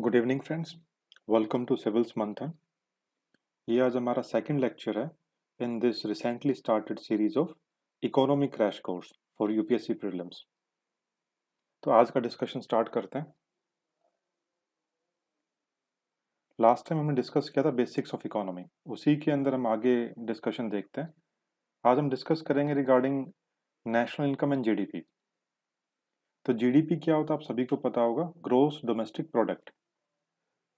Good evening friends. Welcome to civils Manthan. ये आज हमारा सेकंड लेक्चर है in this recently started series of economic crash course for UPSC prelims. तो आज का डिस्कशन स्टार्ट करते हैं। लास्ट टाइम हमने डिस्कस किया था बेसिक्स ऑफ इकोनॉमी, उसी के अंदर हम आगे डिस्कशन देखते हैं। आज हम डिस्कस करेंगे regarding national income and GDP. तो जीडीपी क्या होता है आप सभी को पता होगा, ग्रोस डोमेस्टिक प्रोडक्ट।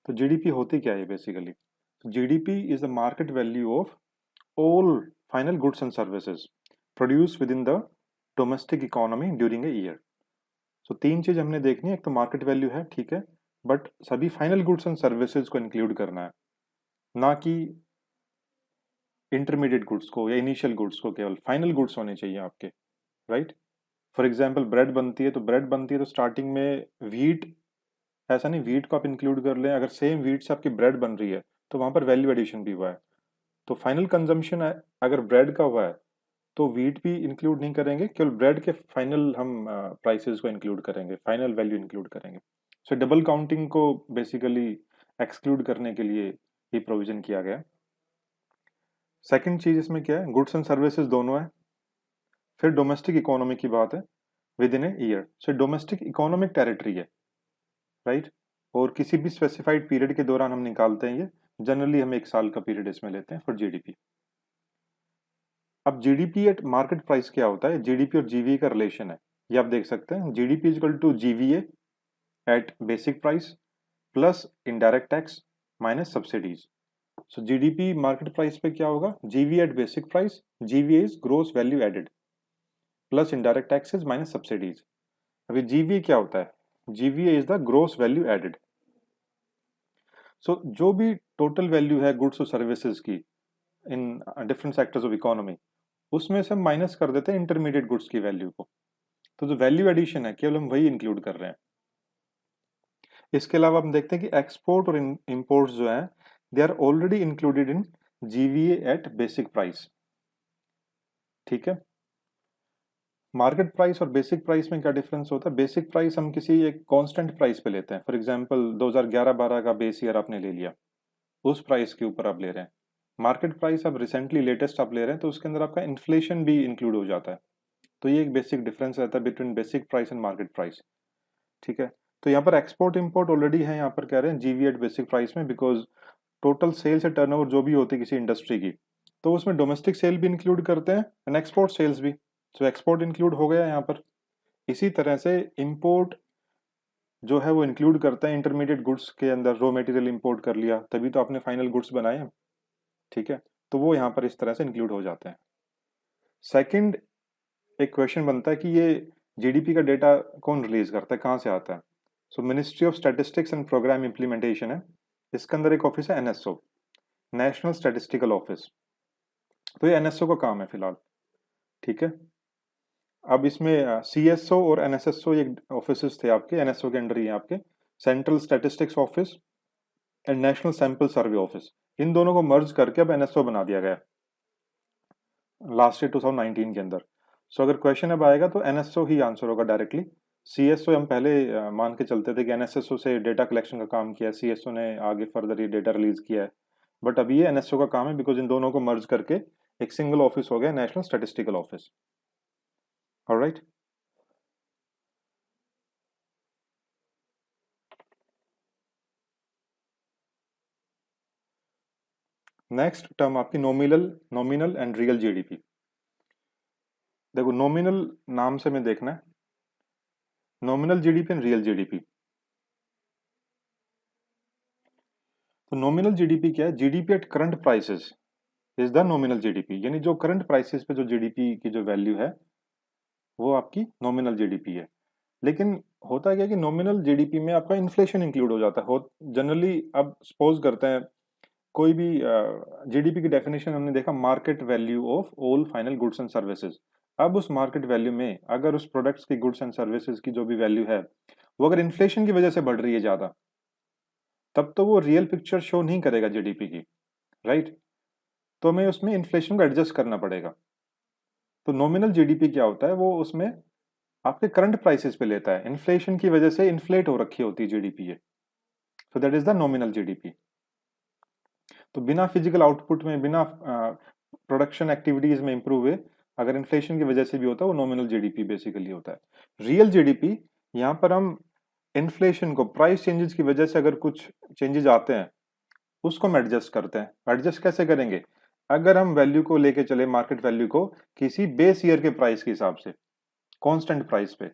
तो जीडीपी होती क्या है basically? GDP is the market value of all final goods and services produced within the domestic economy during a year. So तीन चीज हमने देखनी है, एक तो मार्केट वैल्यू है, ठीक है, बट सभी फाइनल गुड्स एंड सर्विसेज को इंक्लूड करना है, ना कि इंटरमीडिएट गुड्स को या इनिशियल गुड्स को। केवल फाइनल गुड्स होने चाहिए आपके, राइट। फॉर एग्जाम्पल ब्रेड बनती है तो स्टार्टिंग में व्हीट, ऐसा नहीं व्हीट को आप इंक्लूड कर लें। अगर सेम व्हीट से आपकी ब्रेड बन रही है तो वहां पर वैल्यू एडिशन भी हुआ है। तो फाइनल कंजम्पशन अगर ब्रेड का हुआ है तो व्हीट भी इंक्लूड नहीं करेंगे, केवल ब्रेड के फाइनल हम प्राइसेस को इंक्लूड करेंगे, फाइनल वैल्यू इंक्लूड करेंगे। सो डबल काउंटिंग को बेसिकली एक्सक्लूड करने के लिए ये प्रोविजन किया गया। सेकंड चीज इसमें क्या है, गुड्स एंड सर्विसेज दोनों है। फिर डोमेस्टिक इकोनॉमी की बात है, with in a year. So domestic economic territory है, राइट। और किसी भी स्पेसिफाइड पीरियड के दौरान हम निकालते हैं ये। जनरली हम एक साल का पीरियड इसमें लेते हैं फॉर जीडीपी। अब जीडीपी एट मार्केट प्राइस क्या होता है? जीडीपी और जीवीए का रिलेशन है, ये आप देख सकते हैं। GDP is equal to GVA at basic price plus indirect tax minus subsidies. So GDP market price पे क्या होगा? GVA at basic price, GVA is gross value added plus indirect taxes minus subsidies. अभी GVA क्या होता है? GVA is the gross value added. So जो भी total value है गुड्स और सर्विसेज की in different sectors of economy, उसमें से हम माइनस कर देते हैं इंटरमीडिएट गुड्स की वैल्यू को। तो जो वैल्यू एडिशन है केवल हम वही इंक्लूड कर रहे हैं। इसके अलावा हम देखते हैं कि एक्सपोर्ट और इंपोर्ट्स जो है they are already included in GVA at basic price, ठीक है। मार्केट प्राइस और बेसिक प्राइस में क्या डिफरेंस होता है? बेसिक प्राइस हम किसी एक कांस्टेंट प्राइस पे लेते हैं। फॉर एग्जांपल 2011-12 का बेस ईयर आपने ले लिया, उस प्राइस के ऊपर आप ले रहे हैं। मार्केट प्राइस आप रिसेंटली लेटेस्ट आप ले रहे हैं तो उसके अंदर आपका इन्फ्लेशन भी इंक्लूड हो जाता है। तो ये एक बेसिक डिफरेंस रहता है between basic price and market price, ठीक है। तो यहाँ पर एक्सपोर्ट इंपोर्ट ऑलरेडी है, यहाँ पर कह रहे हैं जीवी एट बेसिक प्राइस में, बिकॉज टोटल सेल्स या टर्नओवर जो भी होती है किसी इंडस्ट्री की, तो उसमें डोमेस्टिक सेल भी इंक्लूड करते हैं एंड एक्सपोर्ट सेल्स भी। सो एक्सपोर्ट इंक्लूड हो गया यहाँ पर। इसी तरह से इंपोर्ट जो है वो इंक्लूड करता है इंटरमीडिएट गुड्स के अंदर। रॉ मटेरियल इंपोर्ट कर लिया तभी तो आपने फाइनल गुड्स बनाए हैं, ठीक है। तो वो यहाँ पर इस तरह से इंक्लूड हो जाते हैं। सेकंड, एक क्वेश्चन बनता है कि ये जीडीपी का डेटा कौन रिलीज करता है, कहाँ से आता है? So ministry of statistics and programme implementation है, इसके अंदर एक ऑफिस है एनएसओ, नेशनल स्टैटिस्टिकल ऑफिस। तो ये एनएसओ का काम है फिलहाल, ठीक है। अब इसमें सीएसओ और एनएसएसओ ये ऑफिस थे आपके, एनएसओ के अंडर ही हैं आपके central statistics office and national sample survey office. इन दोनों को मर्ज करके अब एनएसओ बना दिया गया लास्ट ईयर 2019 के अंदर। सो अगर क्वेश्चन अब आएगा तो एनएसओ ही आंसर होगा डायरेक्टली। सीएसओ हम पहले मान के चलते थे कि एनएसएसओ से डेटा कलेक्शन का काम किया है, सीएसओ ने आगे फर्दर ये डेटा रिलीज किया है, बट अभी ये एनएसओ का काम है बिकॉज इन दोनों को मर्ज करके एक सिंगल ऑफिस हो गया, national statistical office. Alright, next term आपकी nominal, nominal and real GDP. देखो नॉमिनल नाम से में देखना है, nominal GDP and real GDP. तो नॉमिनल जीडीपी क्या है? GDP at current prices is the nominal GDP, यानी जो करंट प्राइसेस पे जो जीडीपी की जो वैल्यू है वो आपकी नॉमिनल जीडीपी है। लेकिन होता क्या है कि नॉमिनल जीडीपी में आपका इन्फ्लेशन इंक्लूड हो जाता है। हो जनरली अब सपोज करते हैं कोई भी जीडीपी की डेफिनेशन हमने देखा, market value of all final goods and services. अब उस मार्केट वैल्यू में अगर उस प्रोडक्ट्स की, गुड्स एंड सर्विसेज की जो भी वैल्यू है वो अगर इन्फ्लेशन की वजह से बढ़ रही है ज्यादा, तब तो वो रियल पिक्चर शो नहीं करेगा जीडीपी की, राइट। तो हमें उसमें इन्फ्लेशन को एडजस्ट करना पड़ेगा। तो नॉमिनल जीडीपी क्या होता है? वो उसमें आपके करंट प्राइसेस पे लेता है, इन्फ्लेशन की वजह से इन्फ्लेट हो रखी होती है जीडीपी ये। सो that is the nominal GDP. तो बिना फिजिकल आउटपुट में, बिना प्रोडक्शन एक्टिविटीज में इंप्रूव हुए, अगर इन्फ्लेशन की वजह से भी होता है, वो नॉमिनल जीडीपी बेसिकली होता है। रियल जीडीपी, यहाँ पर हम इन्फ्लेशन को, प्राइस चेंजेस की वजह से अगर कुछ चेंजेस आते हैं उसको हम एडजस्ट करते हैं। एडजस्ट कैसे करेंगे? अगर हम वैल्यू को लेके चले, मार्केट वैल्यू को किसी बेस ईयर के प्राइस के हिसाब से, कांस्टेंट प्राइस पे,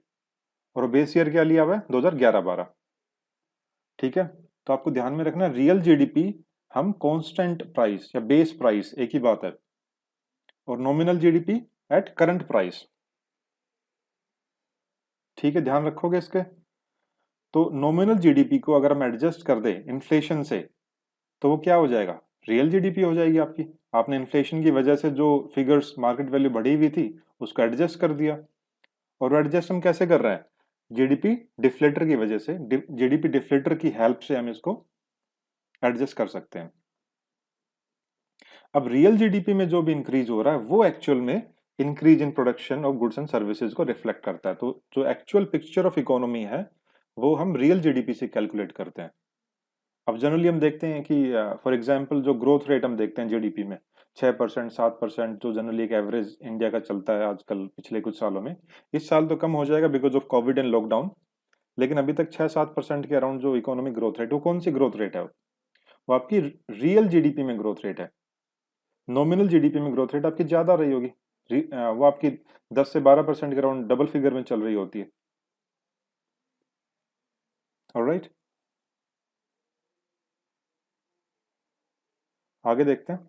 और बेस ईयर क्या लिया हुआ है? 2011-12। ठीक है, तो आपको ध्यान में रखना, रियल जीडीपी हम कांस्टेंट प्राइस या बेस प्राइस एक ही बात है, और nominal GDP at current price. ठीक है, ध्यान रखोगे इसके। तो नॉमिनल जीडीपी को अगर हम एडजस्ट कर दें इन्फ्लेशन से, तो वो क्या हो जाएगा? रियल जीडीपी हो जाएगी आपकी। आपने इन्फ्लेशन की वजह से जो फिगर्स, मार्केट वैल्यू बढ़ी हुई थी, उसको एडजस्ट कर दिया। और वो एडजस्ट हम कैसे कर रहे हैं? जीडीपी डिफ्लेटर की वजह से, जीडीपी डिफ्लेटर की हेल्प से हम इसको एडजस्ट कर सकते हैं। अब रियल जीडीपी में जो भी इंक्रीज हो रहा है वो एक्चुअल में increase in production of goods and services को रिफ्लेक्ट करता है। तो जो एक्चुअल पिक्चर ऑफ इकोनॉमी है वो हम रियल जीडीपी से कैलकुलेट करते हैं। अब जनरली हम देखते हैं कि फॉर एग्जांपल जो ग्रोथ रेट हम देखते हैं जीडीपी में, 6%, 7%, जो जनरली एक एवरेज इंडिया का चलता है आजकल पिछले कुछ सालों में। इस साल तो कम हो जाएगा because of Covid and lockdown, लेकिन अभी तक 6-7% के अराउंड जो इकोनॉमिक ग्रोथ रेट, वो कौन सी ग्रोथ रेट है? वो आपकी रियल जीडीपी में ग्रोथ रेट है। नॉमिनल जीडीपी में ग्रोथ रेट आपकी ज्यादा रही होगी, वो आपकी 10 से 12% के अराउंड डबल फिगर में चल रही होती है। ऑलराइट, आगे देखते हैं।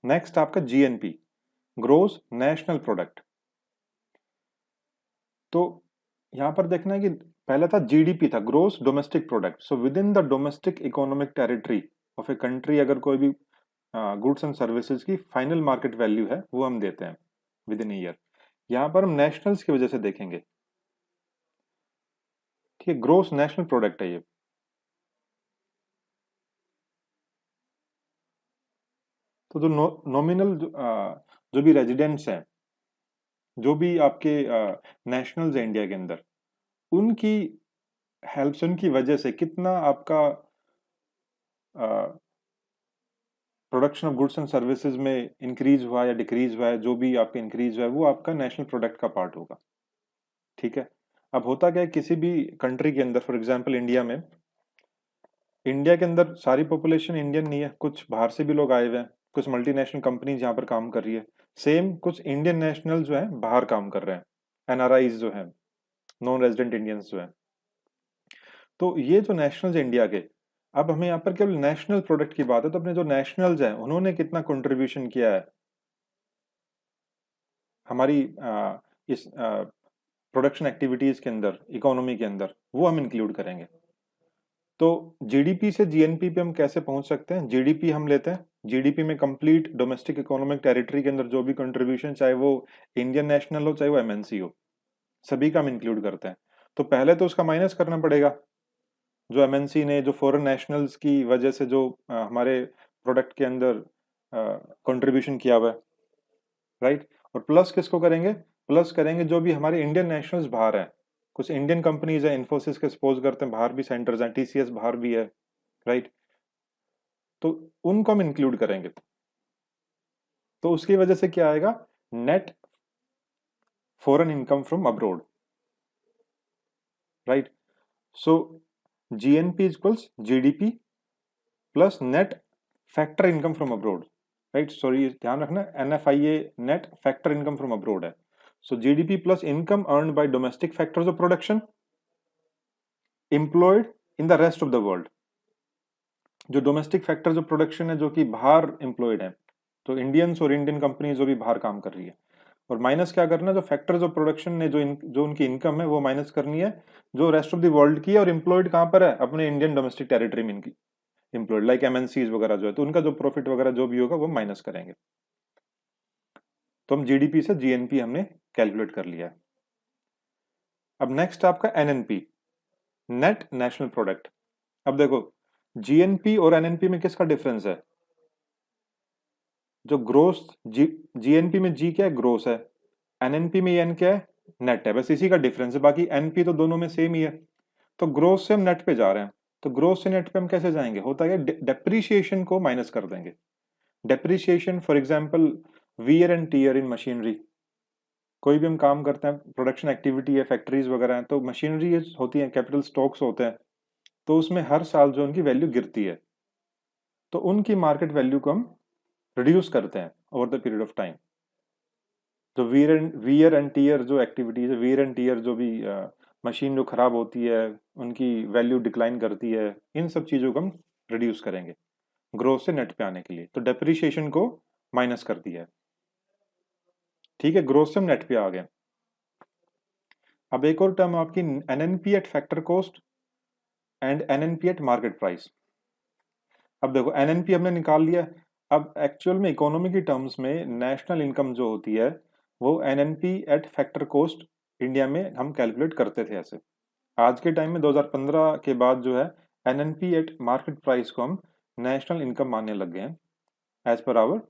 नेक्स्ट आपका जीएनपी, ग्रोस नेशनल प्रोडक्ट। तो यहां पर देखना है कि पहला था जीडीपी, था gross domestic product. So within the domestic economic territory of a country, अगर कोई भी गुड्स एंड सर्विसेज की फाइनल मार्केट वैल्यू है वो हम देते हैं विद इन ईयर। यहां पर हम नेशनल्स की वजह से देखेंगे। ठीक है, ग्रोस नेशनल प्रोडक्ट है ये। तो जो नॉमिनल जो भी रेजिडेंट्स हैं, जो भी आपके नेशनल्स हैं इंडिया के अंदर, उनकी हेल्प से, उनकी वजह से कितना आपका production of goods and services में इंक्रीज हुआ या डिक्रीज हुआ है, जो भी आपका इंक्रीज हुआ है वो आपका नेशनल प्रोडक्ट का पार्ट होगा। ठीक है, अब होता क्या है किसी भी कंट्री के अंदर, फॉर एग्जांपल इंडिया में, इंडिया के अंदर सारी पॉपुलेशन इंडियन नहीं है, कुछ बाहर से भी लोग आए हुए हैं, कुछ मल्टीनेशनल कंपनीज यहाँ पर काम कर रही है। सेम कुछ इंडियन नेशनल जो है बाहर काम कर रहे हैं, एनआरआईज जो है, नॉन रेजिडेंट इंडियंस जो है। तो ये जो नेशनल्स इंडिया के, अब हमें यहाँ पर केवल नेशनल प्रोडक्ट की बात है, तो अपने जो नेशनल्स हैं उन्होंने कितना कंट्रीब्यूशन किया है हमारी इस प्रोडक्शन एक्टिविटीज के अंदर, इकोनॉमी के अंदर, वो हम इंक्लूड करेंगे। तो जीडीपी से जीएनपी पे हम कैसे पहुंच सकते हैं? जीडीपी हम लेते हैं, जीडीपी में कंप्लीट डोमेस्टिक इकोनॉमिक टेरिटरी के अंदर जो भी कंट्रीब्यूशन, चाहे वो इंडियन नेशनल हो चाहे वो एमएनसी हो, सभी का हम इंक्लूड करते हैं। तो पहले तो उसका माइनस करना पड़ेगा, जो एमएनसी ने, जो फॉरेन नेशनल्स की वजह से जो हमारे प्रोडक्ट के अंदर कंट्रीब्यूशन किया हुआ है, राइट। और प्लस किसको करेंगे? प्लस करेंगे जो भी हमारे इंडियन नेशनल्स बाहर हैं। कुछ इंडियन कंपनीज है, इन्फोसिस के सपोज करते हैं, बाहर भी सेंटर्स हैं, टीसीएस बाहर भी है, राइट। तो उनको हम इंक्लूड करेंगे। तो उसकी वजह से क्या आएगा? Net foreign income from abroad, right. So GNP equals GDP plus net factor income from abroad, right. Sorry, ध्यान रखना, NFIA net factor income from abroad है। So GDP plus income earned by domestic factors of production employed in the rest of the world. जो domestic factors of production है जो कि बाहर employed है, तो इंडियंस और इंडियन कंपनी जो भी बाहर काम कर रही है, और माइनस क्या करना है? जो फैक्टर्स ऑफ प्रोडक्शन ने जो उनकी इनकम है वो माइनस करनी है, जो रेस्ट ऑफ द वर्ल्ड की है, और एम्प्लॉयड कहां पर है? अपने इंडियन डोमेस्टिक टेरिटरी में इनकी एम्प्लॉयड, लाइक एमएनसीज वगैरह जो है, तो उनका जो प्रॉफिट वगैरह जो भी होगा वो माइनस करेंगे। तो हम जीडीपी से जीएनपी हमने कैलकुलेट कर लिया है। अब नेक्स्ट आपका एनएनपी, नेट नेशनल प्रोडक्ट। अब देखो, जीएनपी और एनएनपी में किसका डिफरेंस है? जो ग्रोस, जीएनपी में जी क्या है? ग्रोस है। एनएनपी में एन क्या है? नेट है। बस इसी का डिफरेंस है, बाकी एनपी तो दोनों में सेम ही है। तो ग्रोस से हम नेट पे जा रहे हैं। तो ग्रोस से नेट पे हम कैसे जाएंगे? होता है डेप्रीशिएशन को माइनस कर देंगे। Depreciation for example wear and tier in machinery, कोई भी हम काम करते हैं, प्रोडक्शन एक्टिविटी है, फैक्ट्रीज वगैरह हैं, तो मशीनरी होती है, कैपिटल स्टॉक्स होते हैं, तो उसमें हर साल जो उनकी वैल्यू गिरती है, तो उनकी मार्केट वैल्यू को हम रिड्यूस करते हैं over the period of time. तो वियर एंड टीयर जो एक्टिविटीज है, वियर एंड टीयर जो भी मशीन जो खराब होती है, उनकी वैल्यू डिक्लाइन करती है, इन सब चीजों को हम रिड्यूस करेंगे ग्रोथ से नेट पे आने के लिए। तो डेप्रिसिएशन को माइनस कर दिया है। ठीक है, ग्रोथ से हम नेट पे आ गए। अब एक और टर्म आपकी NNP eight factor cost and NNP at market price. अब देखो एनएनपी हमने निकाल लिया। अब एक्चुअल में इकोनॉमी की टर्म्स में नेशनल इनकम जो होती है वो NNP eight factor cost India में हम कैलकुलेट करते थे ऐसे। आज के टाइम में 2015 के बाद जो है एनएनपी एट मार्केट प्राइस को हम नेशनल इनकम मानने लग गए हैं as per our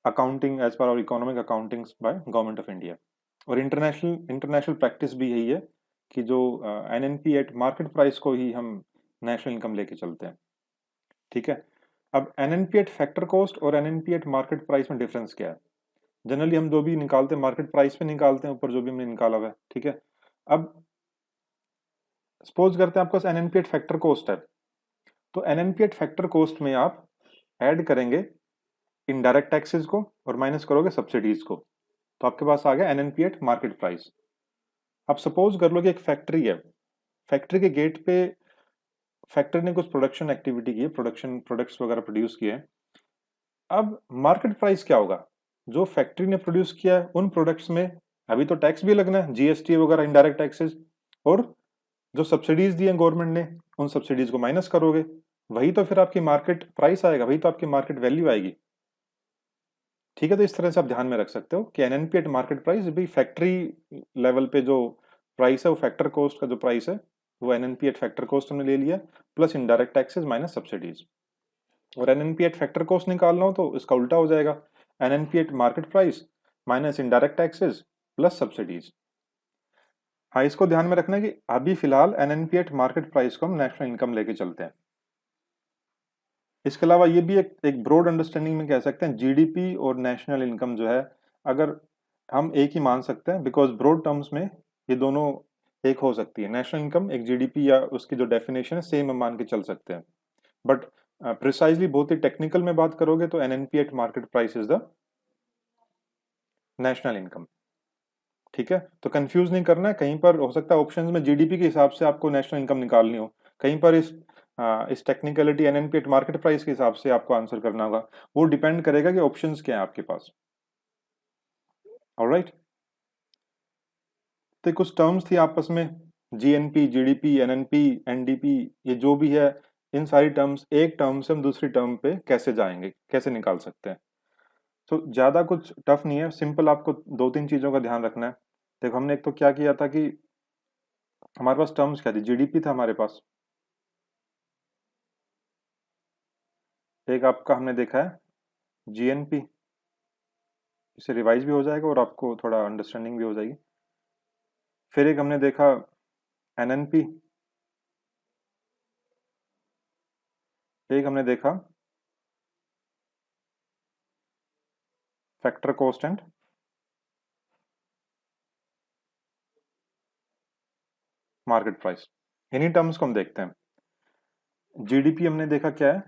accounting, as per our economic accounting by government of India. और इंटरनेशनल प्रैक्टिस भी यही है कि जो एनएनपी एट मार्केट प्राइस को ही हम नेशनल इनकम लेके चलते हैं। ठीक है, अब एनएनपी एट फैक्टर कॉस्ट और एनएनपी एट मार्केट प्राइस में डिफरेंस क्या है? जनरली हम जो भी निकालते हैं मार्केट प्राइस पे निकालते हैं, ऊपर जो भी हमने निकाला हुआ है। ठीक है, अब सपोज करते हैं आपके पास एनएनपी एट फैक्टर कॉस्ट है, तो एनएनपी एट फैक्टर कॉस्ट में आप ऐड करेंगे इनडायरेक्ट टैक्सेस को और माइनस करोगे सब्सिडीज को, तो आपके पास आ गया एनएनपी एट मार्केट प्राइस। अब सपोज कर लो कि एक फैक्ट्री है, फैक्ट्री के गेट पे फैक्ट्री ने कुछ प्रोडक्शन एक्टिविटी की है, प्रोडक्शन प्रोडक्ट्स वगैरह प्रोड्यूस किए हैं। अब मार्केट प्राइस क्या होगा? जो फैक्ट्री ने प्रोड्यूस किया है उन प्रोडक्ट्स में अभी तो टैक्स भी लगना है, जीएसटी वगैरह इनडायरेक्ट टैक्सेस, और जो सब्सिडीज दी हैं गवर्नमेंट ने उन सब्सिडीज को माइनस करोगे, वही तो फिर आपकी मार्केट प्राइस आएगा, वही तो आपकी मार्केट वैल्यू आएगी। ठीक है, तो इस तरह से आप ध्यान में रख सकते हो कि एनएनपी एट मार्केट प्राइस भी फैक्ट्री लेवल पे जो प्राइस है वो फैक्टर कॉस्ट का जो प्राइस है वो एनएनपी एट फैक्टर कॉस्ट हमने ले लिया, plus indirect taxes minus subsidies. और एनएनपी एट फैक्टर कॉस्ट निकालना हो तो इसका उल्टा हो जाएगा, NNP at market price minus indirect taxes plus subsidies. हाँ, इसको ध्यान में रखना है कि अभी फिलहाल एनएनपी एट मार्केट प्राइस को हम नेशनल इनकम लेके चलते हैं। इसके अलावा ये भी एक ब्रॉड अंडरस्टैंडिंग में कह सकते हैं जीडीपी और नेशनल इनकम जो है अगर हम एक ही मान सकते हैं, बिकॉज ब्रॉड टर्म्स में ये दोनों एक हो सकती है। नेशनल इनकम एक जीडीपी या उसकी जो डेफिनेशन है सेम हम मान के चल सकते हैं, बट प्रिसाइजली बहुत ही टेक्निकल में बात करोगे तो NNP at market price is the national income. ठीक है, तो कंफ्यूज नहीं करना है, कहीं पर हो सकता है ऑप्शंस में जीडीपी के हिसाब से आपको नेशनल इनकम निकालनी हो, कहीं पर इस technicality NNP at market price के हिसाब से आपको आंसर करना होगा। वो डिपेंड करेगा कि ऑप्शंस क्या है आपके पास। ऑलराइट, तो कुछ टर्म्स थी आपस में, जीएनपी, जीडीपी, एनएनपी, एनडीपी, ये जो भी है, इन सारी टर्म्स एक टर्म से हम दूसरी टर्म पे कैसे जाएंगे, कैसे निकाल सकते हैं। तो ज्यादा कुछ टफ नहीं है, सिंपल आपको दो तीन चीजों का ध्यान रखना है। देखो हमने एक तो क्या किया था कि हमारे पास टर्म्स क्या थी, जीडीपी था हमारे पास, एक आपका हमने देखा है जीएनपी, इसे रिवाइज भी हो जाएगा और आपको थोड़ा अंडरस्टैंडिंग भी हो जाएगी। फिर एक हमने देखा एनएनपी, एक हमने देखा factor cost and market price. इन्हीं टर्म्स को हम देखते हैं। जीडीपी हमने देखा क्या है,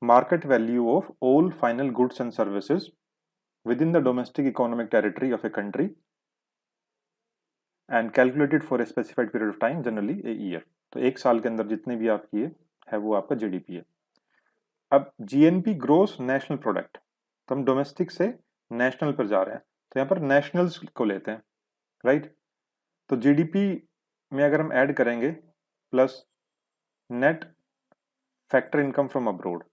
market value of all final goods and services with in the domestic economic territory of a country and calculated for a specified period of time, generally a year. तो एक साल के अंदर जितने भी आप किए है वो आपका जीडीपी है। अब जीएनपी ग्रोस नेशनल प्रोडक्ट, तो हम डोमेस्टिक से नेशनल पर जा रहे हैं, तो यहाँ पर नेशनल्स को लेते हैं, राइट। तो जीडीपी में अगर हम ऐड करेंगे plus net factor income from abroad,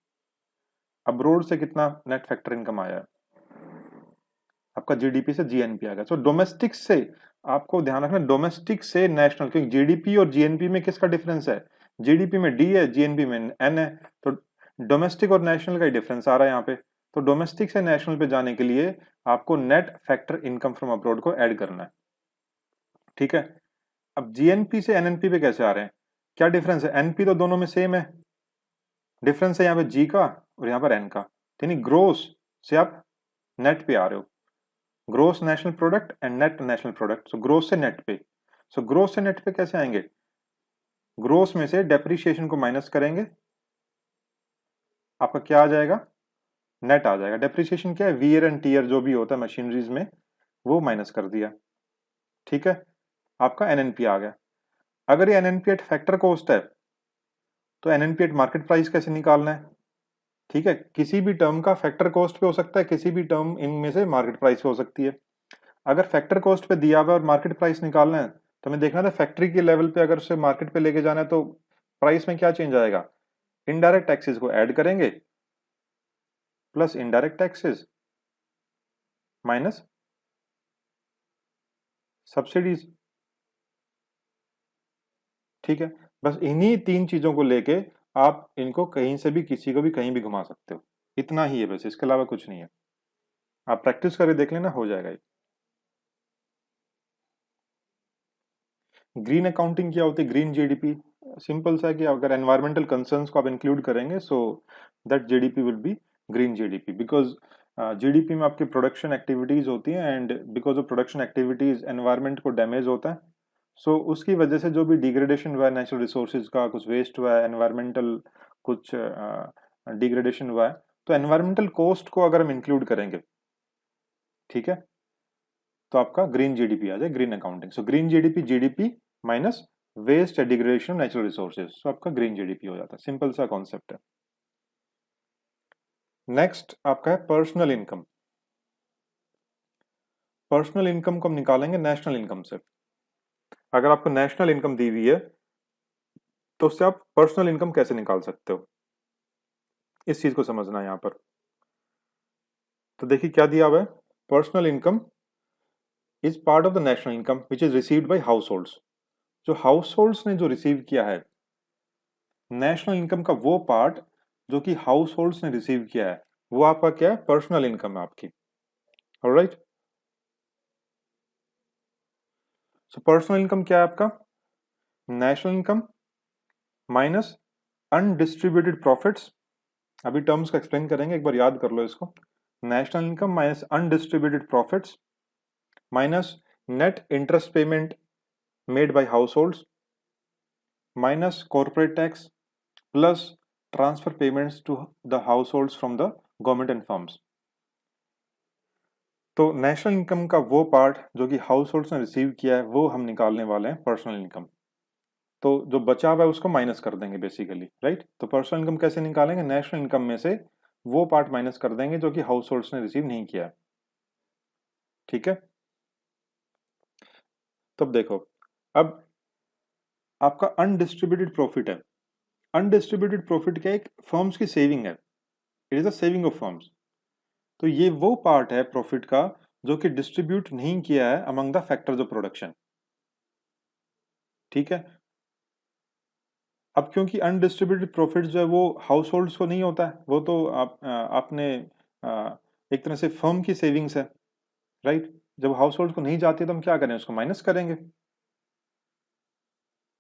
abroad से कितना नेट फैक्टर इनकम आया है आपका, जीडीपी से जीएनपी आ गया। तो डोमेस्टिक से आपको ध्यान रखना, डोमेस्टिक से नेशनल, क्योंकि जीडीपी और जीएनपी में किसका डिफरेंस है, जीडीपी में डी है, जीएनपी में एन है, तो डोमेस्टिक और नेशनल का ही डिफरेंस आ रहा है यहाँ पे। तो डोमेस्टिक से नेशनल पे जाने के लिए आपको net factor income from abroad को ऐड करना है। ठीक है, अब जीएनपी से एनएनपी पे कैसे आ रहे हैं, क्या डिफरेंस है? एनपी तो दोनों में सेम है, डिफरेंस है यहाँ पे जी का और यहाँ पर एन का। यानी ग्रोस से आप नेट पे आ रहे हो, gross national product and net national product. So gross से नेट पे, सो ग्रोस से नेट पे कैसे आएंगे? ग्रोस में से डेप्रिसिएशन को माइनस करेंगे, आपका क्या आ जाएगा? नेट आ जाएगा। डेप्रिसिएशन क्या है? वियर एंड टीयर जो भी होता है मशीनरीज में, वो माइनस कर दिया। ठीक है, आपका एनएनपी आ गया। अगर ये एनएनपी एट फैक्टर कॉस्ट है तो एनएनपी एट मार्केट प्राइस कैसे निकालना है? ठीक है, किसी भी टर्म का फैक्टर कॉस्ट पे हो सकता है, किसी भी टर्म इनमें से मार्केट प्राइस पे हो सकती है। अगर फैक्टर कॉस्ट पे दिया हुआ है और मार्केट प्राइस निकालना है तो हमें देखना था फैक्ट्री के लेवल पे अगर उसे मार्केट पे लेके जाना है तो प्राइस में क्या चेंज आएगा? इनडायरेक्ट टैक्सेस को ऐड करेंगे plus indirect taxes minus subsidies. ठीक है, बस इन्हीं तीन चीजों को लेके आप इनको कहीं से भी किसी को भी कहीं भी घुमा सकते हो, इतना ही है बस, इसके अलावा कुछ नहीं है। आप प्रैक्टिस करके देख लेना, हो जाएगा ये। ग्रीन अकाउंटिंग क्या होती है? ग्रीन जीडीपी सिंपल सा है कि अगर एनवायरमेंटल कंसर्न्स को आप इंक्लूड करेंगे so that GDP will be green GDP, because GDP में आपकी प्रोडक्शन एक्टिविटीज होती हैं and because of production activities environment को डैमेज होता है। सो उसकी वजह से जो भी डिग्रेडेशन हुआ है नेचुरल रिसोर्सेज का, कुछ वेस्ट हुआ है, एनवायरमेंटल कुछ डिग्रेडेशन हुआ है, तो एनवायरमेंटल कॉस्ट को अगर हम इंक्लूड करेंगे, ठीक है, तो आपका ग्रीन जीडीपी आ जाए, green accounting. So green GDP, GDP minus waste या degradation of natural resources, so आपका ग्रीन जीडीपी हो जाता है। सिंपल सा कॉन्सेप्ट है। नेक्स्ट आपका है पर्सनल इनकम। पर्सनल इनकम को हम निकालेंगे नेशनल इनकम से। अगर आपको नेशनल इनकम दी हुई है तो उससे आप पर्सनल इनकम कैसे निकाल सकते हो, इस चीज को समझना है यहां पर। तो देखिए क्या दिया हुआ है, personal income is part of the national income which is received by house holds. जो हाउस होल्ड्स ने जो रिसीव किया है नेशनल इनकम का वो पार्ट जो कि हाउस होल्ड्स ने रिसीव किया है, वो आपका क्या है? पर्सनल इनकम है आपकी। ऑलराइट, सो पर्सनल इनकम क्या है आपका? National income minus undistributed profits. अभी टर्म्स को एक्सप्लेन करेंगे, एक बार याद कर लो इसको। National income minus undistributed profits minus net interest payment made by households minus corporate tax plus transfer payments to the households from the government and firms. तो नेशनल इनकम का वो पार्ट जो कि house holds ने receive किया है वो हम निकालने वाले हैं पर्सनल इनकम। तो जो बचा हुआ है उसको माइनस कर देंगे बेसिकली, राइट। तो पर्सनल इनकम कैसे निकालेंगे? नेशनल इनकम में से वो पार्ट माइनस कर देंगे जो कि हाउस होल्ड्स ने रिसीव नहीं किया है। ठीक है, तब देखो, अब आपका अनडिस्ट्रीब्यूटेड प्रॉफिट है। अनडिस्ट्रीब्यूटेड प्रॉफिट क्या है? एक फर्म्स की सेविंग है, it is a saving of firms. तो ये वो पार्ट है प्रॉफिट का जो कि डिस्ट्रीब्यूट नहीं किया है among the factors of production. ठीक है, अब क्योंकि अनडिस्ट्रीब्यूटेड प्रॉफिट जो है वो हाउस होल्ड्स को नहीं होता है, वो तो आपने एक तरह से फर्म की सेविंग्स है, राइट। जब हाउस होल्ड को नहीं जाती तो हम क्या करें? उसको माइनस करेंगे।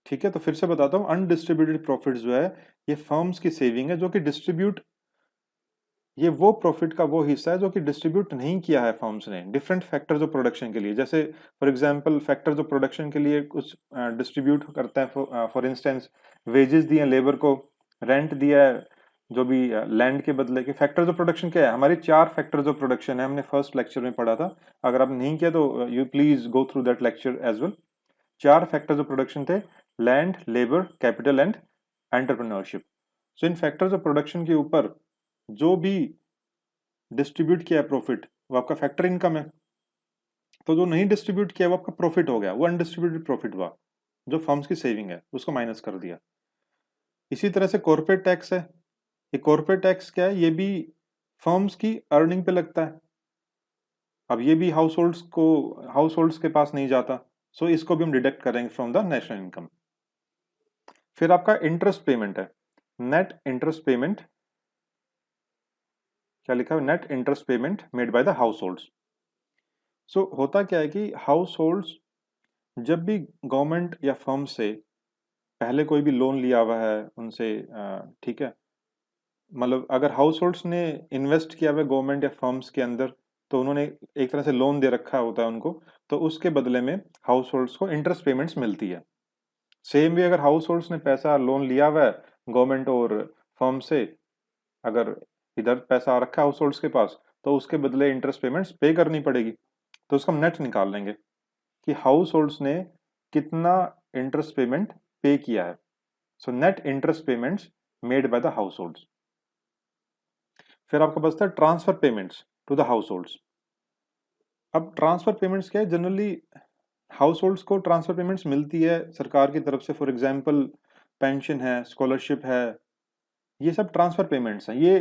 ठीक है, तो फिर से बताता हूं, अनडिस्ट्रीब्यूटेड प्रॉफिट जो है ये फर्म्स की सेविंग है जो कि डिस्ट्रीब्यूट, ये वो प्रॉफिट का वो हिस्सा है जो कि डिस्ट्रीब्यूट नहीं किया है फर्म्स ने डिफरेंट फैक्टर्स ऑफ प्रोडक्शन के लिए। जैसे for example factors of production के लिए कुछ डिस्ट्रीब्यूट करता है, फॉर इंस्टेंस वेजेस दिए हैं लेबर को, रेंट दिया है, जो भी लैंड के बदले के। फैक्टर्स ऑफ प्रोडक्शन क्या है? हमारे 4 फैक्टर्स ऑफ प्रोडक्शन है, हमने फर्स्ट लेक्चर में पढ़ा था। अगर आप नहीं किया तो you please go through that lecture as well. 4 factors of production थे, land, labour, capital and entrepreneurship. So in factors of production के ऊपर जो भी डिस्ट्रीब्यूट किया है प्रॉफिट वो आपका फैक्टर इनकम है। तो जो नहीं डिस्ट्रीब्यूट किया वो आपका प्रॉफिट हो गया, वो अनडिस्ट्रीब्यूटेड प्रॉफिट हुआ जो फर्म्स की सेविंग है, उसको माइनस कर दिया। इसी तरह से कॉर्पोरेट टैक्स है। ये कॉर्पोरेट टैक्स क्या है? ये भी फर्म्स की अर्निंग पे लगता है। अब ये भी हाउस होल्ड्स के पास नहीं जाता, सो इसको भी हम डिडक्ट करेंगे फ्रॉम द नेशनल इनकम। फिर आपका इंटरेस्ट पेमेंट है, नेट इंटरेस्ट पेमेंट। क्या लिखा है? Net interest payment made by the households. So होता क्या है कि हाउस होल्ड्स जब भी गवर्नमेंट या फर्म से पहले कोई भी लोन लिया हुआ है उनसे, ठीक है, मतलब अगर हाउस होल्ड्स ने इन्वेस्ट किया हुआ है गवर्नमेंट या फर्म्स के अंदर, तो उन्होंने एक तरह से लोन दे रखा होता है उनको, तो उसके बदले में हाउस होल्ड्स को इंटरेस्ट पेमेंट्स मिलती है। सेम भी अगर हाउस होल्ड्स ने पैसा लोन लिया हुआ है गवर्नमेंट और फर्म से, अगर इधर पैसा आ रखा है हाउस होल्ड्स के पास, तो उसके बदले इंटरेस्ट पेमेंट्स पे करनी पड़ेगी। तो उसका हम नेट निकाल लेंगे कि हाउस होल्ड्स ने कितना इंटरेस्ट पेमेंट पे किया है। So net interest payments made by the households. फिर आपका बचता है transfer payments to the households. अब ट्रांसफर पेमेंट्स क्या है, जनरली हाउस होल्ड्स को ट्रांसफर पेमेंट्स मिलती है सरकार की तरफ से। फॉर एग्जांपल पेंशन है, स्कॉलरशिप है, ये सब ट्रांसफर पेमेंट्स हैं। ये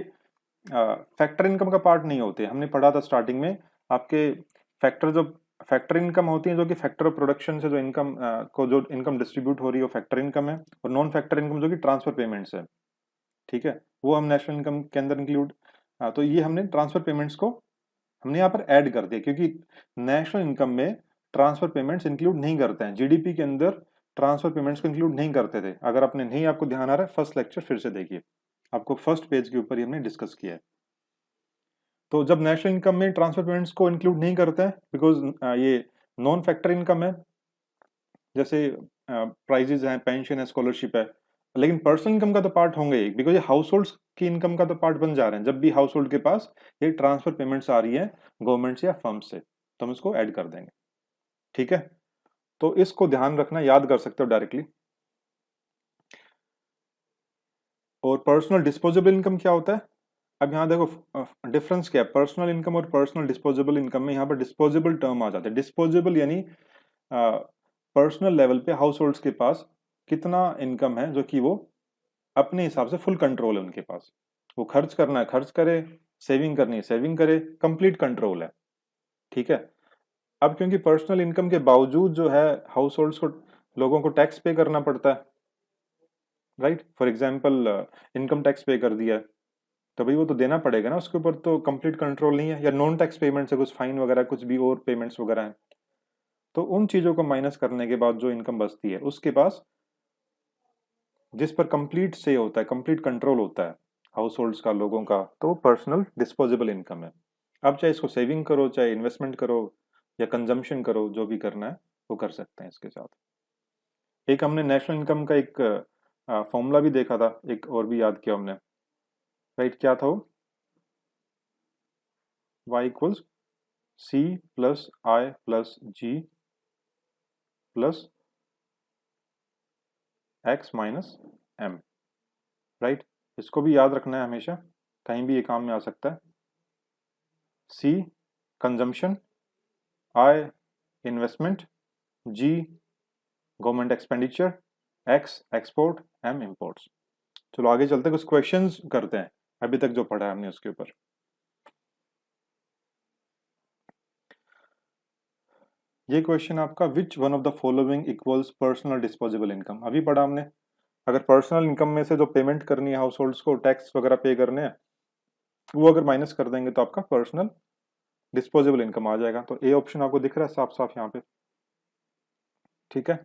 फैक्टर इनकम का पार्ट नहीं होते। हमने पढ़ा था स्टार्टिंग में आपके फैक्टर, जो फैक्टर इनकम होती है जो कि फैक्टर ऑफ प्रोडक्शन से जो इनकम को जो इनकम डिस्ट्रीब्यूट हो रही है वो फैक्टर इनकम है, और नॉन फैक्टर इनकम जो कि ट्रांसफर पेमेंट्स है, ठीक है, वो हम नेशनल इनकम के अंदर इंक्लूड। तो ये हमने ट्रांसफर पेमेंट्स को हमने यहाँ पर ऐड कर दिया, क्योंकि नेशनल इनकम में ट्रांसफर पेमेंट्स इंक्लूड नहीं करते हैं। जीडीपी के अंदर ट्रांसफर पेमेंट्स को इंक्लूड नहीं करते थे। अगर आपने नहीं, आपको ध्यान आ रहा है, फर्स्ट लेक्चर फिर से देखिए, आपको फर्स्ट पेज के ऊपर ही हमने डिस्कस किया है। तो जब नेशनल इनकम में ट्रांसफर पेमेंट्स को इंक्लूड नहीं करते हैं, बिकॉज ये नॉन फैक्टर इनकम है, जैसे प्राइजेज हैं, पेंशन है, स्कॉलरशिप है, लेकिन पर्सनल इनकम का तो पार्ट होंगे ही, बिकॉज ये हाउस होल्ड की इनकम का तो पार्ट बन जा रहे हैं। जब भी हाउस होल्ड के पास ये ट्रांसफर पेमेंट्स आ रही है गवर्नमेंट से या फर्म से, तो हम इसको ऐड कर देंगे, ठीक है। तो इसको ध्यान रखना, याद कर सकते हो डायरेक्टली। और पर्सनल डिस्पोजेबल इनकम क्या होता है? अब यहाँ देखो डिफरेंस क्या है पर्सनल इनकम और पर्सनल डिस्पोजेबल इनकम में। यहाँ पर डिस्पोजेबल टर्म आ जाता है। डिस्पोजेबल यानी पर्सनल लेवल पे हाउस होल्ड्स के पास कितना इनकम है जो कि वो अपने हिसाब से फुल कंट्रोल है उनके पास। वो खर्च करना है खर्च करे, सेविंग करनी है सेविंग करे, कंप्लीट कंट्रोल है, ठीक है। अब क्योंकि पर्सनल इनकम के बावजूद जो है हाउस होल्ड्स को, लोगों को टैक्स पे करना पड़ता है, right. For example income tax पे कर दिया है, तो भाई वो तो देना पड़ेगा ना, उसके ऊपर तो कंप्लीट कंट्रोल नहीं है। या नॉन टैक्स पेमेंट्स है, कुछ फाइन वगैरह कुछ भी और पेमेंट्स वगैरह हैं, तो उन चीजों को माइनस करने के बाद जो इनकम बचती है उसके पास, जिस पर कंप्लीट से होता है, कंप्लीट कंट्रोल होता है हाउस होल्ड्स का, लोगों का, तो पर्सनल डिस्पोजेबल इनकम है। अब चाहे इसको सेविंग करो, चाहे इन्वेस्टमेंट करो, या कंजम्पशन करो, जो भी करना है वो कर सकते हैं इसके साथ। एक हमने नेशनल इनकम का एक फॉर्मूला भी देखा था, एक और भी याद किया हमने, राइट। क्या था वो? y equals C plus I plus G plus x minus M, right. इसको भी याद रखना है हमेशा, कहीं भी ये काम में आ सकता है। C consumption, I investment, G government expenditure, X export, M imports. चलो आगे चलते हैं, कुछ क्वेश्चंस करते हैं अभी तक जो पढ़ा है हमने उसके ऊपर। ये क्वेश्चन आपका, which one of the following equals personal disposable income. अभी पढ़ा हमने, अगर पर्सनल इनकम में से जो पेमेंट करनी है हाउस होल्ड्स को, टैक्स वगैरह पे करने हैं, वो अगर माइनस कर देंगे तो आपका पर्सनल डिस्पोजेबल इनकम आ जाएगा। तो ए ऑप्शन आपको दिख रहा है साफ साफ यहाँ पे, ठीक है।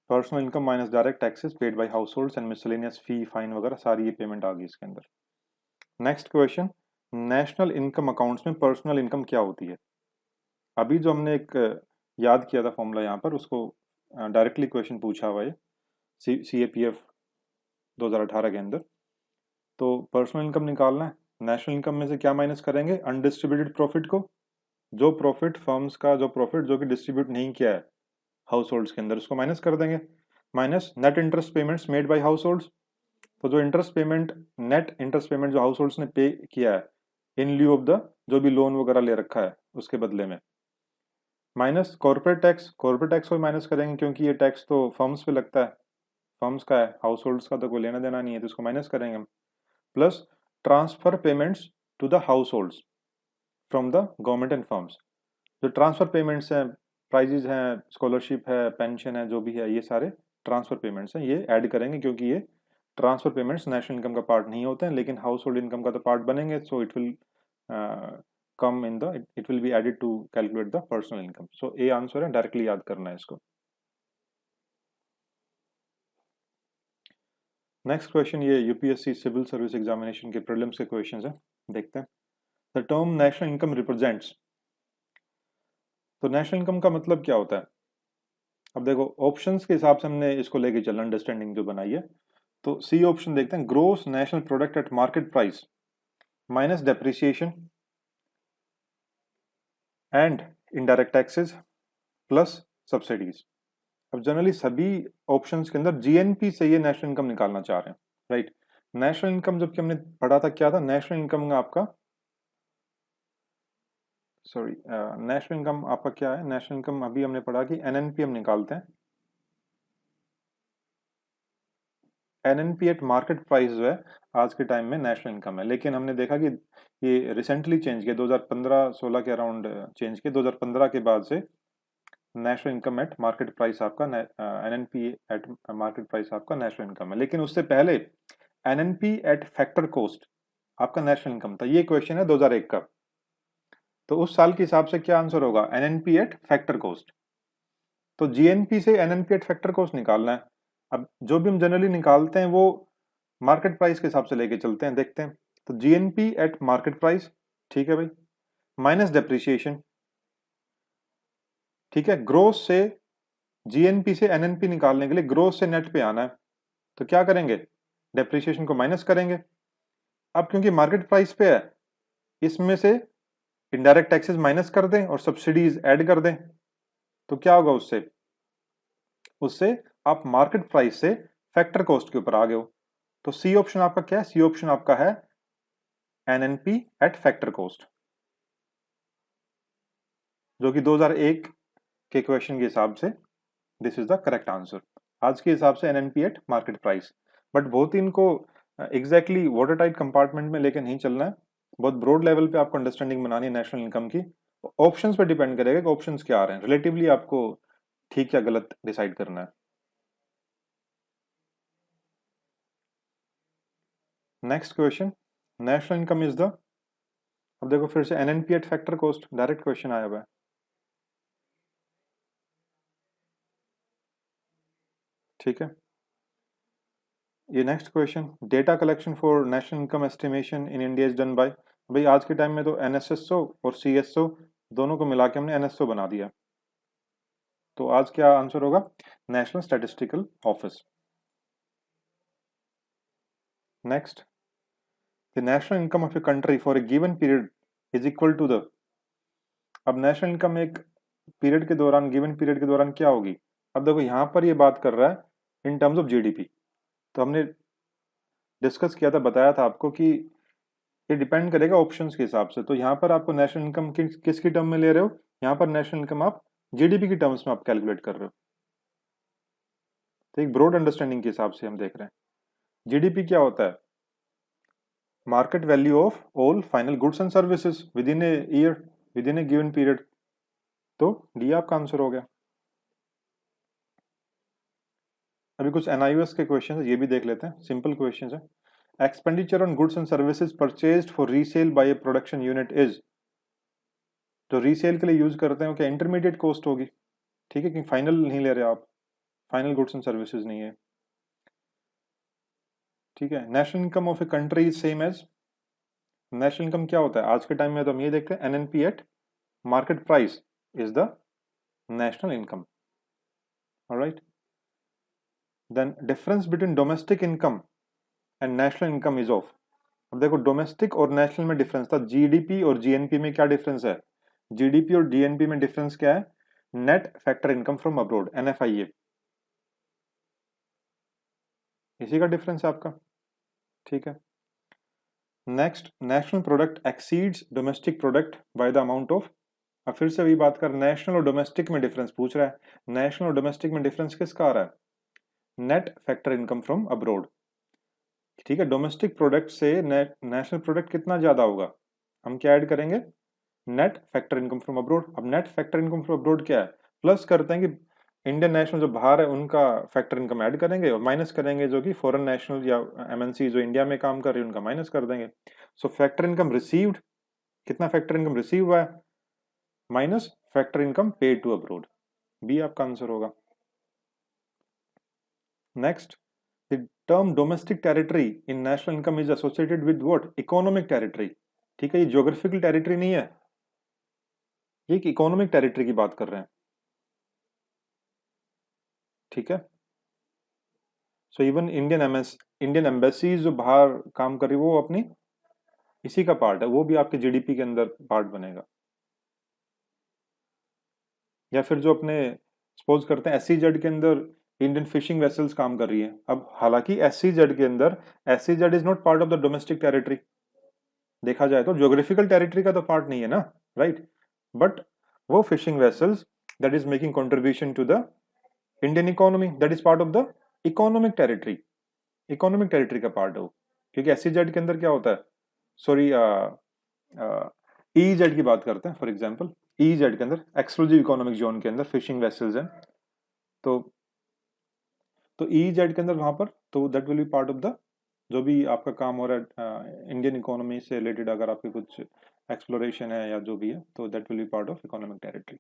Personal income minus direct taxes paid by house holds and miscellaneous fee fine वगैरह, सारी ये पेमेंट आ गई इसके अंदर। Next question, national income accounts में पर्सनल इनकम क्या होती है? अभी जो हमने एक याद किया था फॉर्मूला यहाँ पर, उसको डायरेक्टली क्वेश्चन पूछा हुआ है CAPF 2018 के अंदर। तो पर्सनल इनकम निकालना है, नेशनल इनकम में से क्या माइनस करेंगे? अनडिस्ट्रीब्यूटेड प्रॉफिट को, जो प्रॉफिट फर्म्स का, जो प्रॉफिट जो कि डिस्ट्रीब्यूट नहीं किया है हाउस होल्ड्स के अंदर, उसको माइनस कर देंगे। Minus net interest payments made by house holds, तो जो interest payment, net interest payment जो हाउस होल्ड्स ने पे किया है इन ल्यू ऑफ द, जो भी लोन वगैरह ले रखा है उसके बदले में। Minus corporate tax, corporate tax को माइनस करेंगे क्योंकि ये टैक्स तो फर्म्स पे लगता है, फर्म्स का है, हाउस होल्ड्स का तो कोई लेना देना नहीं है, तो इसको माइनस करेंगे हम। Plus transfer payments to the households from the government and firms, जो ट्रांसफर पेमेंट्स हैं, प्राइजेज हैं, स्कॉलरशिप है, पेंशन है, जो भी है, ये सारे ट्रांसफर पेमेंट्स हैं, ये ऐड करेंगे क्योंकि ये ट्रांसफर पेमेंट्स नेशनल इनकम का पार्ट नहीं होते हैं, लेकिन हाउस होल्ड इनकम का तो पार्ट बनेंगे। So it will come in the, it will be added to calculate the personal income. So a answer है, डायरेक्टली याद करना है इसको। नेक्स्ट क्वेश्चन ये यूपीएससी सिविल सर्विस एग्जामिनेशन के प्रीलिम्स के क्वेश्चंस हैं, देखते हैं। The term national income represents, तो नेशनल इनकम का मतलब क्या होता है? अब देखो ऑप्शंस के हिसाब से हमने इसको लेके चलना, अंडरस्टैंडिंग जो बनाई है। तो सी ऑप्शन देखते हैं, gross national product at market price minus depreciation and indirect taxes plus subsidies. अब जनरली सभी ऑप्शंस के अंदर जीएनपी से ये नेशनल इनकम निकालना चाह रहे हैं, राइट। नेशनल इनकम जबकि हमने पढ़ा था क्या था, नेशनल इनकम का आपका नेशनल इनकम आपका क्या है, नेशनल इनकम अभी हमने पढ़ा कि एनएनपी हम निकालते हैं, एनएनपी एट मार्केट प्राइस जो है आज के टाइम में नेशनल इनकम है। लेकिन हमने देखा कि ये रिसेंटली चेंज किया, 2015-16 के अराउंड चेंज किया, 2015 के बाद से national income eight market price आपका एनएनपी एट मार्केट प्राइस आपका नेशनल इनकम है। लेकिन उससे पहले एनएनपी एट फैक्टर कॉस्ट आपका नेशनल इनकम था। ये क्वेश्चन है 2001 का, तो उस साल के हिसाब से क्या आंसर होगा, एनएनपी एट फैक्टर कॉस्ट। तो जीएनपी से एनएनपी एट फैक्टर कॉस्ट निकालना है। अब जो भी हम जनरली निकालते हैं वो मार्केट प्राइस के हिसाब से लेके चलते हैं, देखते हैं। तो जीएनपी एट मार्केट प्राइस, ठीक है भाई, माइनस डेप्रिसिएशन, ठीक है। ग्रोस से जीएनपी से एनएनपी निकालने के लिए ग्रोस से नेट पे आना है, तो क्या करेंगे, डेप्रिसिएशन को माइनस करेंगे। अब क्योंकि मार्केट प्राइस पे है, इसमें से इनडायरेक्ट टैक्सेस माइनस कर दें और सब्सिडीज ऐड कर दें, तो क्या होगा उससे, उससे आप मार्केट प्राइस से फैक्टर कॉस्ट के ऊपर आ गए हो। तो सी ऑप्शन आपका क्या है, सी ऑप्शन आपका है एनएनपी एट फैक्टर कॉस्ट, जो कि 2001 के क्वेश्चन के हिसाब से this is the correct answer. आज के हिसाब से NNP at market price, but बहुत ही इनको एग्जैक्टली वाटर टाइट कंपार्टमेंट में लेकर नहीं चलना है, बहुत ब्रॉड लेवल पे आपको अंडरस्टैंडिंग बनानी है नेशनल इनकम की। ऑप्शंस पे डिपेंड करेगा कि ऑप्शंस क्या आ रहे हैं, रिलेटिवली आपको ठीक या गलत डिसाइड करना है। Next question, national income is the, अब देखो फिर से NNP eight factor cost, direct question आया हुआ है, ठीक है। ये next question, data collection for national income estimation in India is done by, भाई आज के टाइम में तो एनएसएसओ और सीएसओ दोनों को मिला के हमने एनएसओ बना दिया, तो आज क्या आंसर होगा, national statistical office. Next, the national income of a country for a given period is equal to the, अब नेशनल इनकम एक पीरियड के दौरान, गिवन पीरियड के दौरान क्या होगी। अब देखो यहाँ पर ये बात कर रहा है इन टर्म्स ऑफ जीडीपी, तो हमने डिस्कस किया था, बताया था आपको कि ये डिपेंड करेगा ऑप्शंस के हिसाब से। तो यहाँ पर आपको नेशनल इनकम किसकी टर्म में ले रहे हो, यहाँ पर नेशनल इनकम आप जीडीपी की टर्म्स में आप कैलकुलेट कर रहे हो, तो एक ब्रॉड अंडरस्टैंडिंग के हिसाब से हम देख रहे हैं। जीडीपी क्या होता है, market value of all final goods and services with in a year, with in A given period, तो डी आपका आंसर हो गया। अभी कुछ एनआईओएस के क्वेश्चन है, ये भी देख लेते हैं, सिंपल क्वेश्चन है। Expenditure on goods and services purchased for resale by a production unit is, जो रीसेल के लिए यूज करते हैं क्या इंटरमीडिएट कॉस्ट होगी, ठीक है, कि फाइनल नहीं ले रहे आप, फाइनल गुड्स एंड सर्विसेज नहीं है, ठीक है। National income of a country is same as, national income क्या होता है आज के टाइम में, तो हम ये देखते हैं NNP at market price is the national income, alright. Then difference between domestic income and national income is of, अब देखो डोमेस्टिक और नेशनल में डिफरेंस था, जीडीपी और जीएनपी में क्या डिफरेंस है, जीडीपी और जीएनपी में डिफरेंस क्या है, net factor income from abroad, NFIA, इसी का डिफरेंस है आपका, ठीक है। Next, national product exceeds domestic product by the amount of, अब फिर से वही बात कर, नेशनल और डोमेस्टिक में डिफरेंस पूछ रहा है, नेशनल और डोमेस्टिक में डिफरेंस किसका आ रहा है, net factor income from abroad, ठीक है। डोमेस्टिक प्रोडक्ट से नेशनल प्रोडक्ट कितना ज्यादा होगा, हम क्या ऐड करेंगे, net factor income from abroad. अब net factor income from abroad क्या है, प्लस करते हैं कि इंडियन नेशनल जो बाहर है उनका फैक्टर इनकम ऐड करेंगे और माइनस करेंगे जो कि फॉरेन नेशनल या एमएनसी जो इंडिया में काम कर रही है उनका माइनस कर देंगे। सो फैक्टर इनकम रिसीव्ड, कितना फैक्टर इनकम रिसीव हुआ है, minus factor income paid to abroad, B आपका आंसर होगा। Next, the term domestic territory in national income is associated with what? Economic territory. ठीक है, ये ज्योग्राफिकल टेरिटरी नहीं है, ये एक इकोनॉमिक टेरिटरी की बात कर रहे हैं। ठीक है, सो इवन इंडियन एम्बेसीज जो बाहर काम कर रही है वो अपनी इसी का पार्ट है, वो भी आपके जीडीपी के अंदर पार्ट बनेगा। या फिर जो अपने सपोज करते हैं एससीजेड के अंदर इंडियन फिशिंग वेसल्स काम कर रही है, अब हालांकि एससीजेड के अंदर SCZ is not part of the domestic territory, देखा जाए तो ज्योग्राफिकल टेरिटरी का तो पार्ट नहीं है ना, राइट? बट वो fishing vessels that is making contribution to the Indian economy, that is part of the economic territory, economic territory का पार्ट है वो। क्योंकि एससीजेड के अंदर क्या होता है, सॉरी ईजेड की बात करते हैं फॉर एग्जांपल, ईजेड के अंदर एक्सक्लूसिव इकोनॉमिक जोन के अंदर फिशिंग वेसल्स हैं, तो ईजेड के अंदर वहां पर तो that will be part of the, जो भी आपका काम हो रहा है इंडियन इकोनॉमी से रिलेटेड, अगर आपके कुछ एक्सप्लोरेशन है या जो भी है, तो that will be part of economic territory.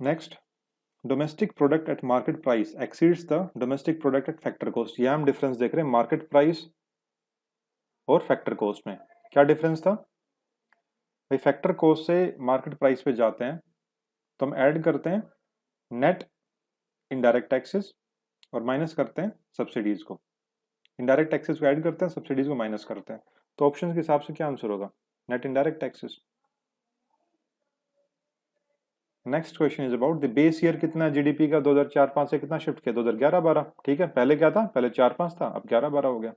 Next, domestic product at market price exceeds the domestic product at factor cost. ये हम डिफरेंस देख रहे हैं मार्केट प्राइस और फैक्टर कॉस्ट में। क्या डिफरेंस था भाई? फैक्टर कॉस्ट से मार्केट प्राइस पे जाते हैं तो हम ऐड करते हैं नेट इनडायरेक्ट टैक्सेस और माइनस करते हैं सब्सिडीज को। इनडायरेक्ट टैक्सेस को ऐड करते हैं, सब्सिडीज को माइनस करते हैं, तो ऑप्शन के हिसाब से क्या आंसर होगा? Net indirect taxes. Next question is about the base year कितना जीडीपी का 2004-05 से कितना शिफ्ट किया? 2011-12। ठीक है, पहले क्या था? पहले 4-5 था, अब 11-12 हो गया।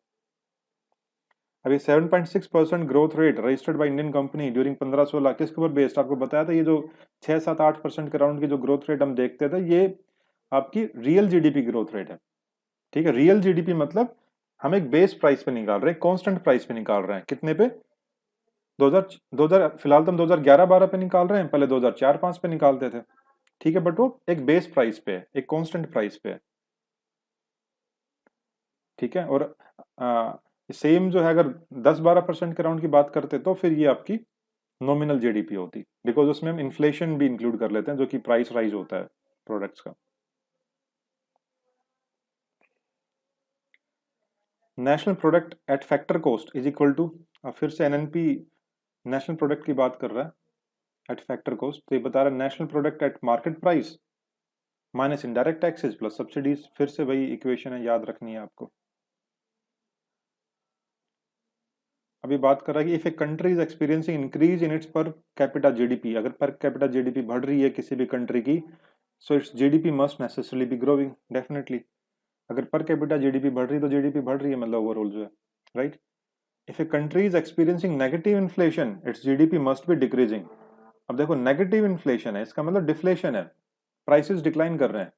अभी 7.6% growth rate registered by Indian company during 15-16 किसके ऊपर बेस्ड? आपको बताया था ये जो 6-7-8% के राउंड की जो ग्रोथ रेट हम देखते थे, ये आपकी रियल जीडीपी ग्रोथ रेट है। ठीक है, रियल जीडीपी मतलब हम एक बेस प्राइस पे निकाल रहे हैं, कांस्टेंट प्राइस पे निकाल रहे हैं। कितने पे? 2000 फिलहाल तो हम 2011-12 पे निकाल रहे हैं, पहले 2004-05 पे निकालते थे। ठीक है, बट वो एक बेस प्राइस पे है, एक कांस्टेंट प्राइस पे है। ठीक है, और सेम जो है अगर 10-12% के राउंड की बात करते तो फिर ये आपकी नॉमिनल जीडीपी होती, बिकॉज उसमें हम इन्फ्लेशन भी इंक्लूड कर लेते हैं, जो कि प्राइस राइज होता है प्रोडक्ट्स का। National product at factor cost is equal to, फिर से एनएनपी नेशनल प्रोडक्ट की बात कर रहा है एट फैक्टर कॉस्ट, तो ये बता रहा है national product at market price minus indirect taxes plus subsidies. फिर से वही इक्वेशन है, याद रखनी है आपको। अभी बात कर रहा है कि if A country is experiencing increase in its per capita GDP, अगर पर कैपिटा जीडीपी बढ़ रही है किसी भी कंट्री की, so it's GDP must necessarily be growing, definitely. अगर पर कैपिटा जीडीपी बढ़ रही है तो जीडीपी बढ़ रही है, मतलब ओवरऑल जो है, right? If A country is experiencing negative inflation it's GDP must be decreasing. अब देखो नेगेटिव इन्फ्लेशन है, इसका मतलब डिफ्लेशन है, प्राइसेस डिक्लाइन कर रहे हैं।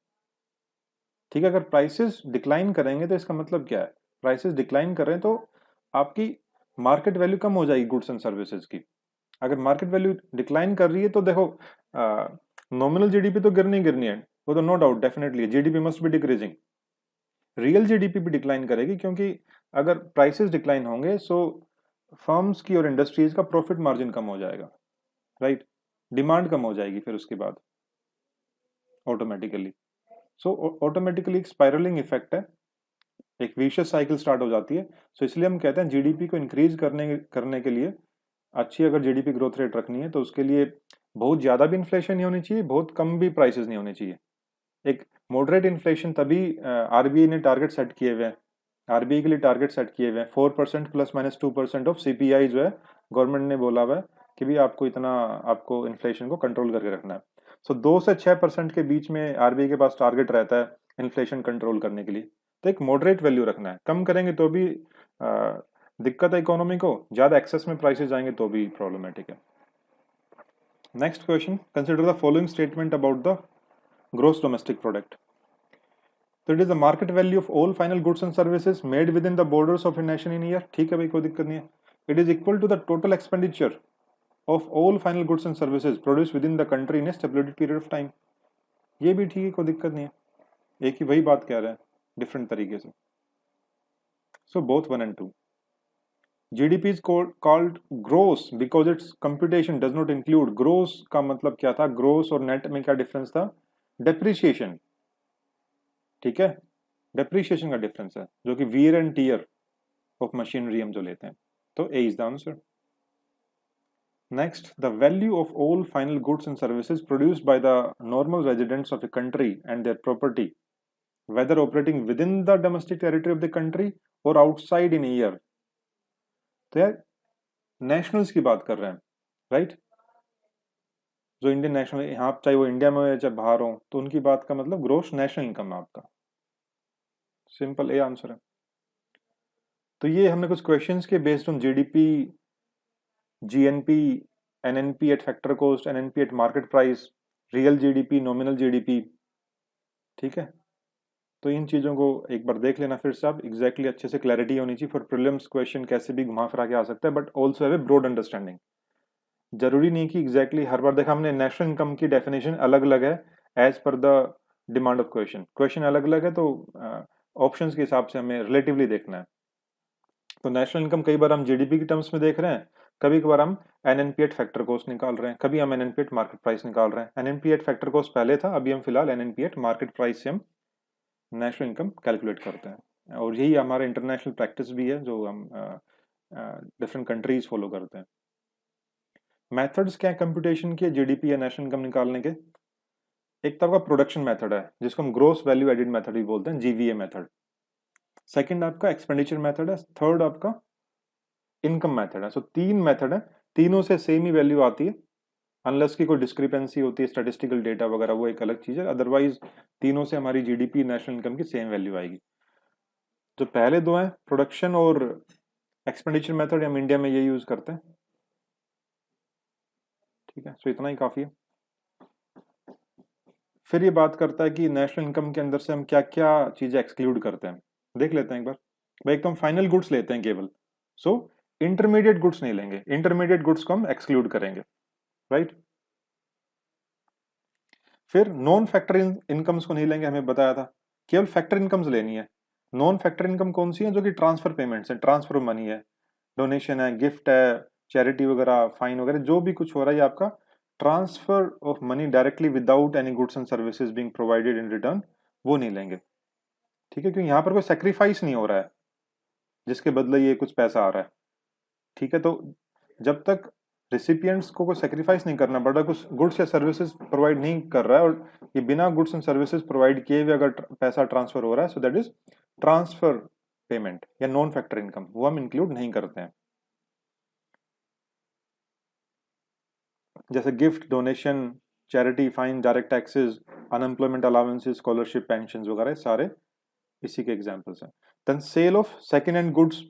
ठीक है, अगर प्राइसेस डिक्लाइन करेंगे तो इसका मतलब क्या है? प्राइसेस डिक्लाइन कर रहे हैं तो आपकी मार्केट वैल्यू कम हो जाएगी गुड्स एंड सर्विसेज की। अगर मार्केट वैल्यू डिक्लाइन कर रही है तो देखो नॉमिनल जीडीपी तो गिरनी गिरनी है, वो तो no doubt definitely GDP must be decreasing. Real GDP भी डिक्लाइन करेगी, क्योंकि अगर प्राइसेस डिक्लाइन होंगे सो फर्म्स की और इंडस्ट्रीज का प्रॉफिट मार्जिन कम हो जाएगा, राइट? डिमांड कम हो जाएगी फिर उसके बाद ऑटोमेटिकली। सो ऑटोमेटिकली एक स्पाइरलिंग इफेक्ट है, एक विशियस साइकिल स्टार्ट हो जाती है। सो इसलिए हम कहते हैं जीडीपी को इंक्रीज करने के लिए, अच्छी अगर जीडीपी ग्रोथ रेट रखनी है तो उसके लिए बहुत ज्यादा भी इन्फ्लेशन नहीं होनी चाहिए, बहुत कम भी प्राइसेस नहीं होने चाहिए। एक मॉडरेट इन्फ्लेशन तभी आरबीआई ने टारगेट सेट किए हुए हैं, आरबीआई के लिए टारगेट सेट किए हुए हैं 4% ±2% ऑफ सीपीआई जो है गवर्नमेंट ने बोला हुआ है कि भी आपको इतना, आपको इन्फ्लेशन को कंट्रोल करके रखना है। सो 2 से 6% के बीच में आरबीआई के पास टारगेट रहता है इन्फ्लेशन कंट्रोल करने के लिए। तो एक मॉडरेट वैल्यू रखना है, कम करेंगे तो भी दिक्कत है इकोनॉमी को, ज्यादा एक्सेस में प्राइसेस जाएंगे तो भी प्रॉब्लमेटिक है। Next question, consider the following statement about the gross domestic product. तो it is the market value of all final goods and services made within the borders of a nation in year. ठीक है भाई, कोई दिक्कत नहीं है। It is equal to the total expenditure of all final goods and services produce within the country in a stipulated period of time. ये भी ठीक है, कोई दिक्कत नहीं है, एक ही वही बात कह रहे हैं डिफरेंट तरीके से। So both 1 and 2। GDP is called gross because its computation does not include, gross का मतलब क्या था? gross और net में क्या डिफरेंस था? डेप्रिसिएशन। ठीक है, डेप्रीशिएशन का डिफरेंस है, जो कि wear and tear of machinery हम जो लेते हैं। तो A is the answer. Next, the value of all final goods and services produced by the normal residents of a country and their property, whether operating within the domestic territory of the country or outside in a year। तो यार nationals की बात कर रहे हैं, right? जो Indian national यहाँ, चाहे वो इंडिया में हो या चाहे बाहर हो, तो उनकी बात का मतलब ग्रोस नेशनल इनकम है आपका। सिंपल ए आंसर है। तो ये हमने कुछ क्वेश्चंस के based on GDP, GNP, NNP eight factor cost, NNP at market price, real GDP, nominal GDP, ठीक है? तो इन चीज़ों को एक बार देख लेना फिर से आप, एग्जैक्टली अच्छे से क्लैरिटी होनी चाहिए फॉर प्रीलिम्स क्वेश्चन, कैसे भी घुमा फिरा के आ सकता है, but also have a broad understanding. जरूरी नहीं कि एग्जैक्टली हर बार देखा हमने नेशनल इनकम की डेफिनेशन अलग अलग है as per the demand of question, question अलग अलग है, तो ऑप्शंस के हिसाब से हमें रिलेटिवली देखना है। तो नेशनल इनकम कई बार हम जीडीपी के टर्म्स में देख रहे हैं, कभी कभार हम एनएनपी एट फैक्टर कॉस्ट निकाल रहे हैं, कभी हम एनएनपी एट मार्केट प्राइस निकाल रहे हैं। एनएनपी एट फैक्टर कॉस्ट पहले था, अभी हम फिलहाल एनएनपी एट मार्केट प्राइस से हम नेशनल इनकम कैलकुलेट करते हैं, और यही हमारा इंटरनेशनल प्रैक्टिस भी है जो हम डिफरेंट कंट्रीज फॉलो करते हैं। मेथड्स क्या है कंप्यूटेशन के जीडीपी या नेशनल इनकम निकालने के? एक तो आपका प्रोडक्शन मेथड है जिसको हम ग्रोस वैल्यू एडेड मेथड भी बोलते हैं, जीवीए मेथड। सेकंड आपका एक्सपेंडिचर मेथड है, थर्ड आपका इनकम मेथड है। सो तीन मेथड है, तीनों से सेम ही वैल्यू आती है, अनलेस की कोई डिस्क्रिपेंसी होती है स्टैटिस्टिकल डेटा वगैरह, वो एक अलग चीज है, अदरवाइज तीनों से हमारी जीडीपी नेशनल इनकम की सेम वैल्यू आएगी। जो पहले दो हैं प्रोडक्शन और एक्सपेंडिचर मेथड, हम इंडिया में ये यूज करते हैं, ठीक है? सो इतना ही काफी है। फिर ये बात करता है कि नेशनल इनकम के अंदर से हम क्या क्या चीजें एक्सक्लूड करते हैं, देख लेते हैं एक बार। भाई एक तो हम फाइनल गुड्स लेते हैं केवल, सो इंटरमीडिएट गुड्स नहीं लेंगे, इंटरमीडिएट गुड्स को हम एक्सक्लूड करेंगे, राइट? फिर नॉन फैक्टर इनकम्स को नहीं लेंगे, हमें बताया था, केवल फैक्टर इनकम्स लेनी है। नॉन फैक्टर इनकम कौन सी है? जो कि ट्रांसफर पेमेंट्स है, ट्रांसफर मनी है, डोनेशन है, गिफ्ट है, चैरिटी वगैरह, फाइन वगैरह, जो भी कुछ हो रहा है आपका transfer of money directly without any goods and services being provided in return, वो नहीं लेंगे, ठीक है? क्योंकि यहाँ पर कोई सेक्रीफाइस नहीं हो रहा है जिसके बदले ये कुछ पैसा आ रहा है, ठीक है? तो जब तक रिसिपिएंट्स को कोई सेक्रीफाइस नहीं करना पड़ रहा, कुछ गुड्स या सर्विसेज प्रोवाइड नहीं कर रहा है, और ये बिना गुड्स एंड सर्विसेज प्रोवाइड किए हुए अगर पैसा ट्रांसफर हो रहा है, so that is transfer payment या नॉन फैक्टर इनकम, वो हम इंक्लूड नहीं करते हैं। जैसे gift, donation, charity, fine, direct taxes, unemployment allowances, scholarship, pension वगैरह सारे इसी के एग्जांपल्स हैं। Then sale of second hand goods,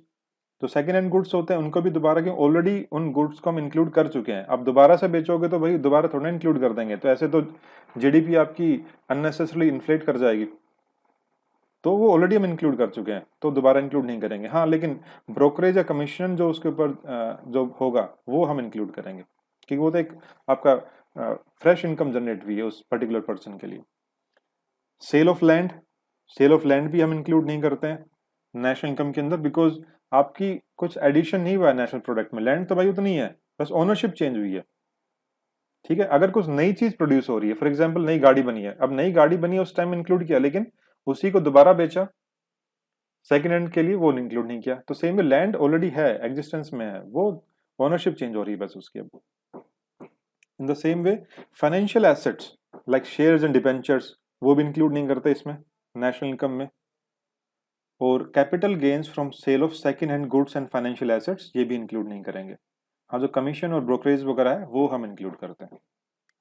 तो सेकंड हैंड गुड्स होते हैं उनको भी दोबारा, क्यों ऑलरेडी उन गुड्स को हम इंक्लूड कर चुके हैं, अब दोबारा से बेचोगे तो भाई दोबारा थोड़ा इंक्लूड कर देंगे, तो ऐसे तो जीडीपी आपकी अननेसेसरली इन्फ्लेट कर जाएगी, तो वो ऑलरेडी हम इंक्लूड कर चुके हैं, तो दोबारा इंक्लूड नहीं करेंगे। हाँ, लेकिन ब्रोकरेज या कमीशन जो उसके ऊपर जो होगा वो हम इंक्लूड करेंगे, क्योंकि वो तो एक आपका फ्रेश इनकम जनरेट हुई है उस पर्टिकुलर पर्सन के लिए। Sale of land, sale of land भी हम इंक्लूड नहीं करते हैं नेशनल इनकम के अंदर, बिकॉज आपकी कुछ एडिशन नहीं हुआ है नेशनल प्रोडक्ट में, लैंड तो भाई उतनी है, बस ओनरशिप चेंज हुई है, ठीक है? अगर कुछ नई चीज प्रोड्यूस हो रही है, फॉर एग्जाम्पल नई गाड़ी बनी है, अब नई गाड़ी बनी है उस टाइम इंक्लूड किया, लेकिन उसी को दोबारा बेचा सेकेंड हैंड के लिए, वो इंक्लूड नहीं किया। तो सेम में लैंड ऑलरेडी है, एग्जिस्टेंस में है, वो ओनरशिप चेंज हो रही है बस उसकी। अब in the same way financial assets like shares and debentures, वो भी इंक्लूड नहीं करते इसमें नेशनल इनकम में। और capital gains from sale of second hand goods and financial assets, ये भी इंक्लूड नहीं करेंगे। हाँ, जो कमीशन और ब्रोकरेज वगैरह है वो हम इंक्लूड करते हैं,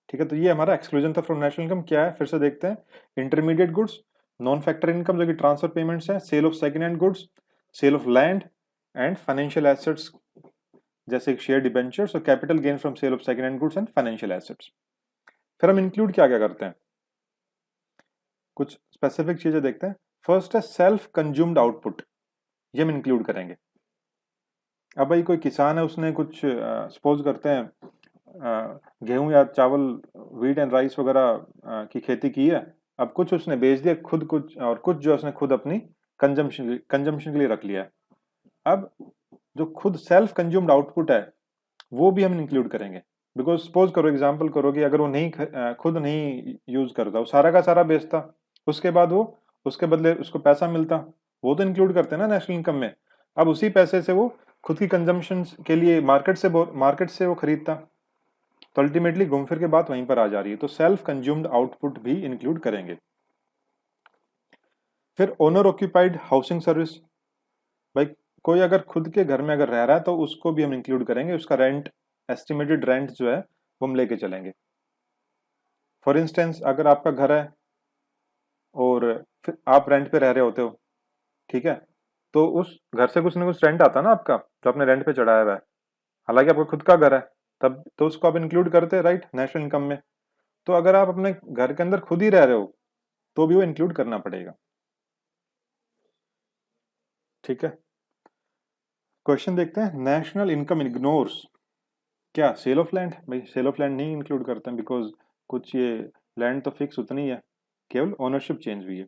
ठीक है? तो ये हमारा एक्सक्लूजन था फ्रॉम नेशनल इनकम। क्या है फिर से देखते हैं, intermediate goods, non factor income जो कि ट्रांसफर पेमेंट्स है, sale of second hand goods, sale of land and financial assets जैसे शेयर डिबेंचर्स, और capital gain from sale of second hand goods and financial assets. फिर हम include क्या क्या करते हैं, कुछ स्पेसिफिक चीजें देखते हैं। फर्स्ट है सेल्फ कंज्यूम्ड आउटपुट, ये हम इंक्लूड करेंगे। अब भाई कोई किसान है, उसने कुछ सपोज करते हैं गेहूं या चावल, व्हीट एंड राइस वगैरह की खेती की है, अब कुछ उसने बेच दिया खुद, कुछ और कुछ जो उसने खुद अपनी कंजम्पशन के लिए रख लिया है। अब जो खुद सेल्फ कंज्यूम्ड आउटपुट है वो भी हम इंक्लूड करेंगे, बिकॉज सपोज करो, एग्जांपल करो कि अगर वो नहीं खुद नहीं यूज करता, वो सारा का सारा बेचता, उसके बाद वो उसके बदले उसको पैसा मिलता, वो तो इंक्लूड करते हैं ना नेशनल इनकम में। अब उसी पैसे से वो खुद की कंजम्पशन के लिए मार्केट से वो खरीदता, तो अल्टीमेटली घूम फिर के बात वहीं पर आ जा रही है। तो सेल्फ कंज्यूम्ड आउटपुट भी इंक्लूड करेंगे। फिर ओनर ऑक्यूपाइड हाउसिंग सर्विस, भाई कोई अगर खुद के घर में अगर रह रहा है तो उसको भी हम इंक्लूड करेंगे, उसका रेंट, एस्टिमेटेड रेंट जो है वो हम लेके चलेंगे। फॉर इंस्टेंस अगर आपका घर है और फिर आप रेंट पे रह रहे होते हो, ठीक है, तो उस घर से कुछ ना कुछ रेंट आता है ना आपका, जो आपने रेंट पे चढ़ाया हुआ है, हालांकि आपका खुद का घर है, तब तो उसको आप इंक्लूड करते हैं राइट नेशनल इनकम में। तो अगर आप अपने घर के अंदर खुद ही रह रहे हो तो भी वो इंक्लूड करना पड़ेगा। ठीक है, क्वेश्चन देखते हैं। नेशनल इनकम इग्नोर्स, क्या सेल ऑफ लैंड? भाई सेल ऑफ लैंड नहीं इंक्लूड करते हैं, बिकॉज कुछ ये लैंड तो फिक्स उतनी है, केवल ओनरशिप चेंज हुई है।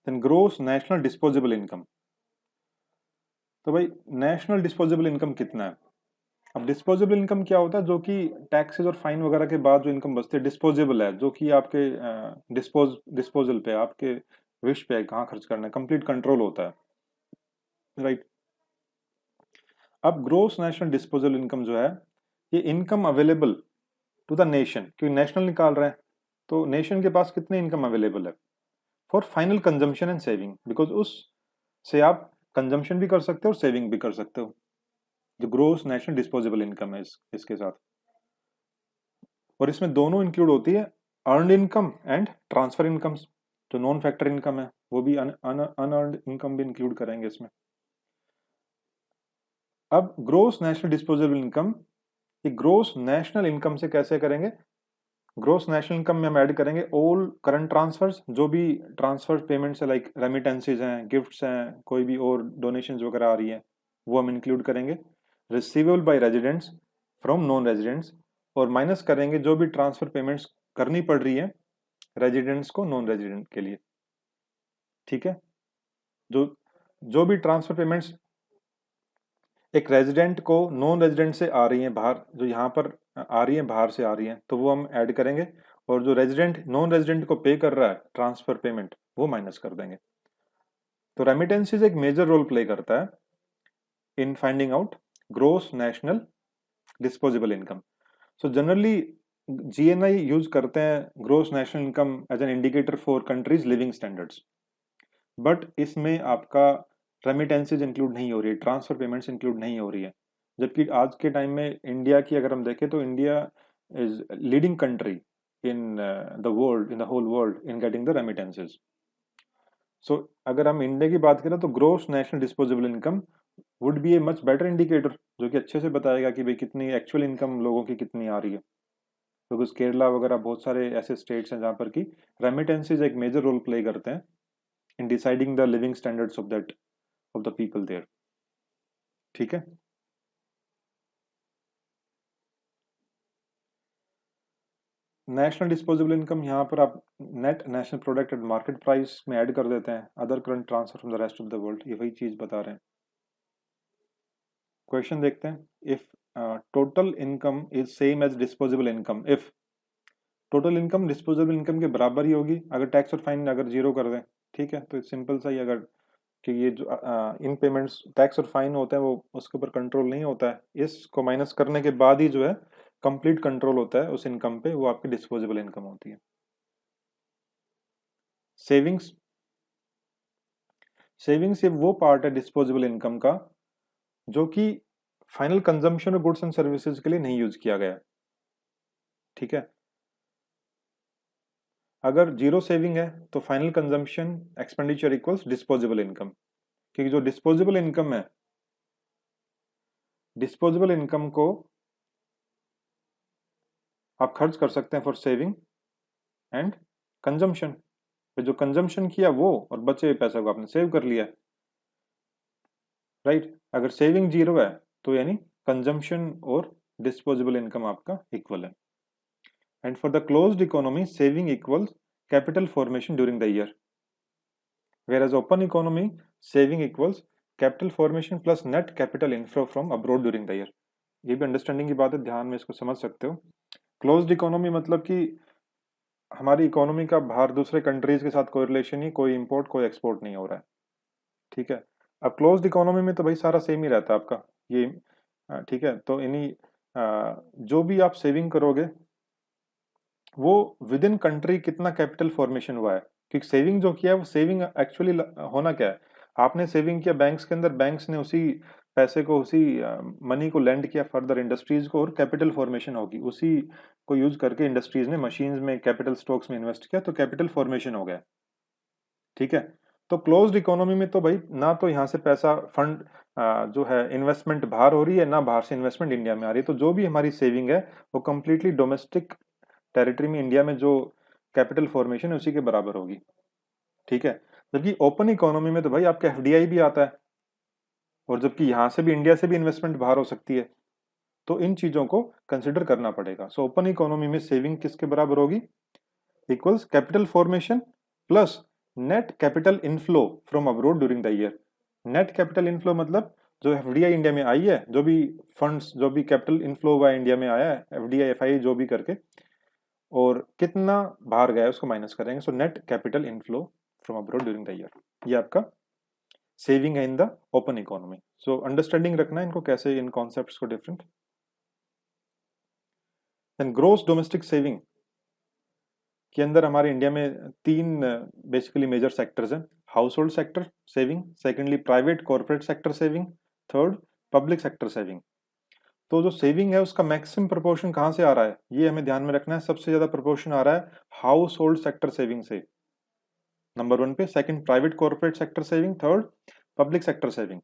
Then gross national disposable income, तो भाई नेशनल डिस्पोजेबल इनकम कितना है? अब डिस्पोजेबल इनकम क्या होता है? जो कि टैक्सेस और फाइन वगैरह के बाद जो इनकम बचती है, डिस्पोजेबल है, जो कि आपके डिस्पोजल पे, आपके विश पे कहाँ खर्च करना है, कंप्लीट कंट्रोल होता है, राइट। अब ग्रोस नेशनल डिस्पोजल इनकम जो है, ये income available to the nation, क्योंकि नेशनल निकाल रहे हैं, तो नेशन के पास कितनी इनकम अवेलेबल है for final consumption and saving, because उस से आप कंजम्पशन भी कर सकते हो और सेविंग भी कर सकते हो। जो ग्रोस नेशनल डिस्पोजेबल इनकम है इसके साथ, और इसमें दोनों इंक्लूड होती है, earned income and transfer incomes. जो नॉन फैक्टर इनकम है वो भी, अनअर्नड इनकम भी इंक्लूड करेंगे इसमें। अब ग्रोस नेशनल डिस्पोजेबल इनकम, ये ग्रोस नेशनल इनकम से कैसे करेंगे? ग्रोस नेशनल इनकम में हम ऐड करेंगे ऑल करंट ट्रांसफर्स, जो भी ट्रांसफर पेमेंट्स है, लाइक रेमिटेंसेज हैं, गिफ्ट्स हैं, कोई भी और डोनेशंस वगैरह आ रही हैं, वो हम इंक्लूड करेंगे। Receivable by residents from non residents, और माइनस करेंगे जो भी ट्रांसफर पेमेंट्स करनी पड़ रही है रेजिडेंट्स को नॉन रेजिडेंट के लिए। ठीक है, जो जो भी ट्रांसफर पेमेंट्स एक रेजिडेंट को नॉन रेजिडेंट से आ रही हैं बाहर, जो यहाँ पर आ रही हैं बाहर से आ रही हैं, तो वो हम ऐड करेंगे, और जो रेजिडेंट नॉन रेजिडेंट को पे कर रहा है ट्रांसफर पेमेंट, वो माइनस कर देंगे। तो रेमिटेंसेज एक मेजर रोल प्ले करता है in finding out gross national disposable income. So generally GNI use करते हैं gross national income as an indicator for countries living standards, but इसमें आपका रेमिटेंसेज इंक्लूड नहीं हो रही है, ट्रांसफर पेमेंट्स इंक्लूड नहीं हो रही है। जबकि आज के टाइम में इंडिया की अगर हम देखें तो India is leading country in the world, in the whole world, in getting the remittances. So अगर हम इंडिया की बात करें तो gross national disposable income would be a much better indicator, जो कि अच्छे से बताएगा कि भाई कितनी एक्चुअल इनकम लोगों की कितनी आ रही है। बिकॉज केरला वगैरह बहुत सारे ऐसे स्टेट्स हैं जहाँ पर की रेमिटेंसेज एक मेजर रोल प्ले करते हैं in deciding the living standards of the people there. ठीक है, नेशनल डिस्पोजेबल इनकम यहाँ पर आप net national product at market price में ऐड कर देते हैं, other current transfer from the rest of the world, ये वही चीज बता रहे हैं। क्वेश्चन देखते हैं। If total income is same as disposable income, if total income disposable income के बराबर ही होगी अगर टैक्स और फाइन अगर जीरो कर दें। ठीक है, तो सिंपल सा ही, अगर कि ये जो इन पेमेंट्स टैक्स और फाइन होते हैं वो उसके ऊपर कंट्रोल नहीं होता है, इसको माइनस करने के बाद ही जो है कंप्लीट कंट्रोल होता है उस इनकम पे, वो आपकी डिस्पोजेबल इनकम होती है। सेविंग्स, सेविंग्स ये वो पार्ट है डिस्पोजेबल इनकम का जो कि फाइनल कंजम्पशन और गुड्स एंड सर्विसेज के लिए नहीं यूज किया गया। ठीक है, अगर जीरो सेविंग है तो final consumption expenditure equals disposable income, क्योंकि जो डिस्पोजेबल इनकम है, डिस्पोजेबल इनकम को आप खर्च कर सकते हैं फॉर सेविंग एंड कंजम्पशन। जो कंजम्पशन किया वो, और बचे पैसे को आपने सेव कर लिया, राइट। अगर सेविंग जीरो है तो यानी कंजम्पशन और डिस्पोजेबल इनकम आपका इक्वल है। And for the closed economy saving equals capital formation during the year, whereas open economy saving equals capital formation plus net capital inflow from abroad during the year। ये भी understanding की बात है, ध्यान में इसको समझ सकते हो। क्लोज्ड इकोनॉमी मतलब कि हमारी इकोनॉमी का बाहर दूसरे कंट्रीज के साथ कोई रिलेशन नहीं, कोई इंपोर्ट कोई एक्सपोर्ट नहीं हो रहा है, ठीक है। अब क्लोज्ड इकोनॉमी में तो भाई सारा सेम ही रहता है आपका, ये ठीक है। तो इन्हीं जो भी आप सेविंग करोगे वो विद इन कंट्री कितना कैपिटल फॉर्मेशन हुआ है, क्योंकि सेविंग जो किया है वो सेविंग एक्चुअली होना क्या है, आपने सेविंग किया बैंक्स के अंदर, बैंक्स ने उसी पैसे को, उसी मनी को लेंड किया फर्दर इंडस्ट्रीज को, और कैपिटल फॉर्मेशन होगी उसी को यूज करके, इंडस्ट्रीज ने मशीन्स में कैपिटल स्टॉक्स में इन्वेस्ट किया तो कैपिटल फॉर्मेशन हो गया, ठीक है। तो क्लोज्ड इकोनॉमी में तो भाई ना तो यहाँ से पैसा फंड जो है इन्वेस्टमेंट बाहर हो रही है, ना बाहर से इन्वेस्टमेंट इंडिया में आ रही है, तो जो भी हमारी सेविंग है वो कंप्लीटली डोमेस्टिक टेरिटरी में, इंडिया में जो कैपिटल फॉर्मेशन है उसी के बराबर होगी, ठीक है। जबकि ओपन इकोनॉमी में तो भाई आपका एफडीआई भी आता है, और जबकि यहाँ से भी, इंडिया से भी इन्वेस्टमेंट बाहर हो सकती है, तो इन चीजों को कंसिडर करना पड़ेगा। सो ओपन इकोनॉमी में सेविंग किसके बराबर होगी, equals capital formation plus net capital inflow from abroad during the year. Net capital inflow मतलब जो एफडीआई इंडिया में आई है, जो भी फंड्स, जो भी कैपिटल इनफ्लो हुआ है इंडिया में आया है, एफडीआई एफआई जो भी करके, और कितना बाहर गया है उसको माइनस करेंगे। So net capital inflow from abroad during the year, ये आपका सेविंग है in the open economy. So understanding रखना है इनको, कैसे इन कॉन्सेप्ट्स को different. Then gross domestic saving के अंदर हमारे इंडिया में तीन बेसिकली मेजर सेक्टर्स हैं। Household sector saving, secondly private corporate sector saving, third public sector saving. तो जो सेविंग है उसका मैक्सिमम प्रोपोर्शन कहाँ से आ रहा है, ये हमें ध्यान में रखना है। सबसे ज्यादा प्रोपोर्शन आ रहा है हाउस होल्ड सेक्टर सेविंग से, नंबर 1 पे, second private corporate sector saving, third public sector saving.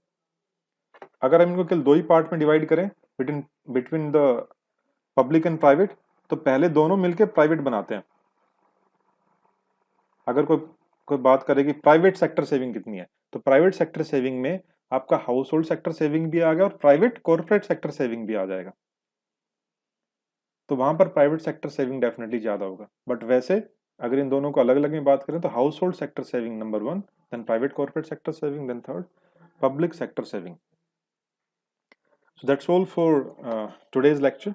अगर हम इनको केवल दो ही पार्ट में डिवाइड करें, between between the public and private, तो पहले दोनों मिलकर प्राइवेट बनाते हैं। अगर कोई कोई बात करे कि प्राइवेट सेक्टर सेविंग कितनी है, तो प्राइवेट सेक्टर सेविंग में आपका हाउस होल्ड सेक्टर सेविंग भी आ गया और प्राइवेट कॉर्पोरेट सेक्टर सेविंग भी आ जाएगा, तो वहां पर प्राइवेट सेक्टर सेविंग डेफिनेटली ज्यादा होगा। बट वैसे अगर इन दोनों को अलग अलग में बात करें तो household sector saving number 1, then private corporate sector saving, then third public sector saving. So that's all for today's lecture.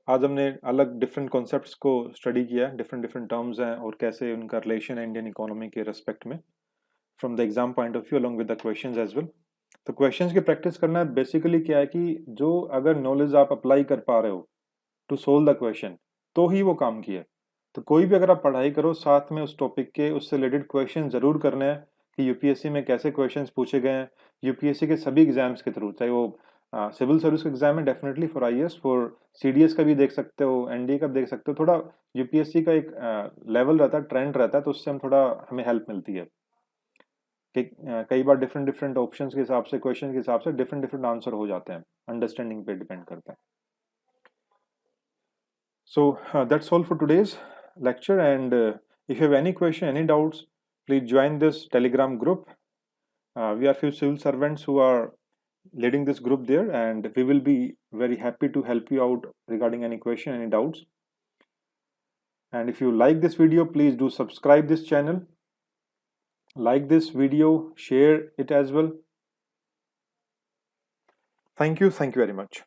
आज हमने अलग डिफरेंट कॉन्सेप्ट्स को स्टडी किया, डिफरेंट डिफरेंट टर्म्स हैं और कैसे उनका रिलेशन है इंडियन इकोनॉमी के रेस्पेक्ट में, from the exam point of view along with the questions as well. तो क्वेश्चंस की प्रैक्टिस करना बेसिकली क्या है कि जो अगर नॉलेज आप अप्लाई कर पा रहे हो टू सोल्व द क्वेश्चन, तो ही वो काम की है। तो कोई भी अगर आप पढ़ाई करो, साथ में उस टॉपिक के उससे रिलेटेड क्वेश्चन जरूर करने हैं कि यूपीएससी में कैसे क्वेश्चंस पूछे गए हैं, यूपीएससी के सभी एग्जाम्स के थ्रू, चाहे वो सिविल सर्विस का एग्जाम है definitely for IAS, for CDS का भी देख सकते हो, एनडीए का भी देख सकते हो। थोड़ा यूपीएससी का एक लेवल रहता है, ट्रेंड रहता है, तो उससे हम थोड़ा, हमें हेल्प मिलती है कि कई बार डिफरेंट डिफरेंट ऑप्शंस के हिसाब से, क्वेश्चन के हिसाब से डिफरेंट डिफरेंट आंसर हो जाते हैं, अंडरस्टैंडिंग पे डिपेंड करता है। So that's all for today's lecture, and if you have any question, any doubts, please join this Telegram group. We are few civil servants who are leading this group there, and we will be very happy to help you out regarding any question, any doubts. And if you like this video, please do subscribe this channel, like this video, share it as well. Thank you very much.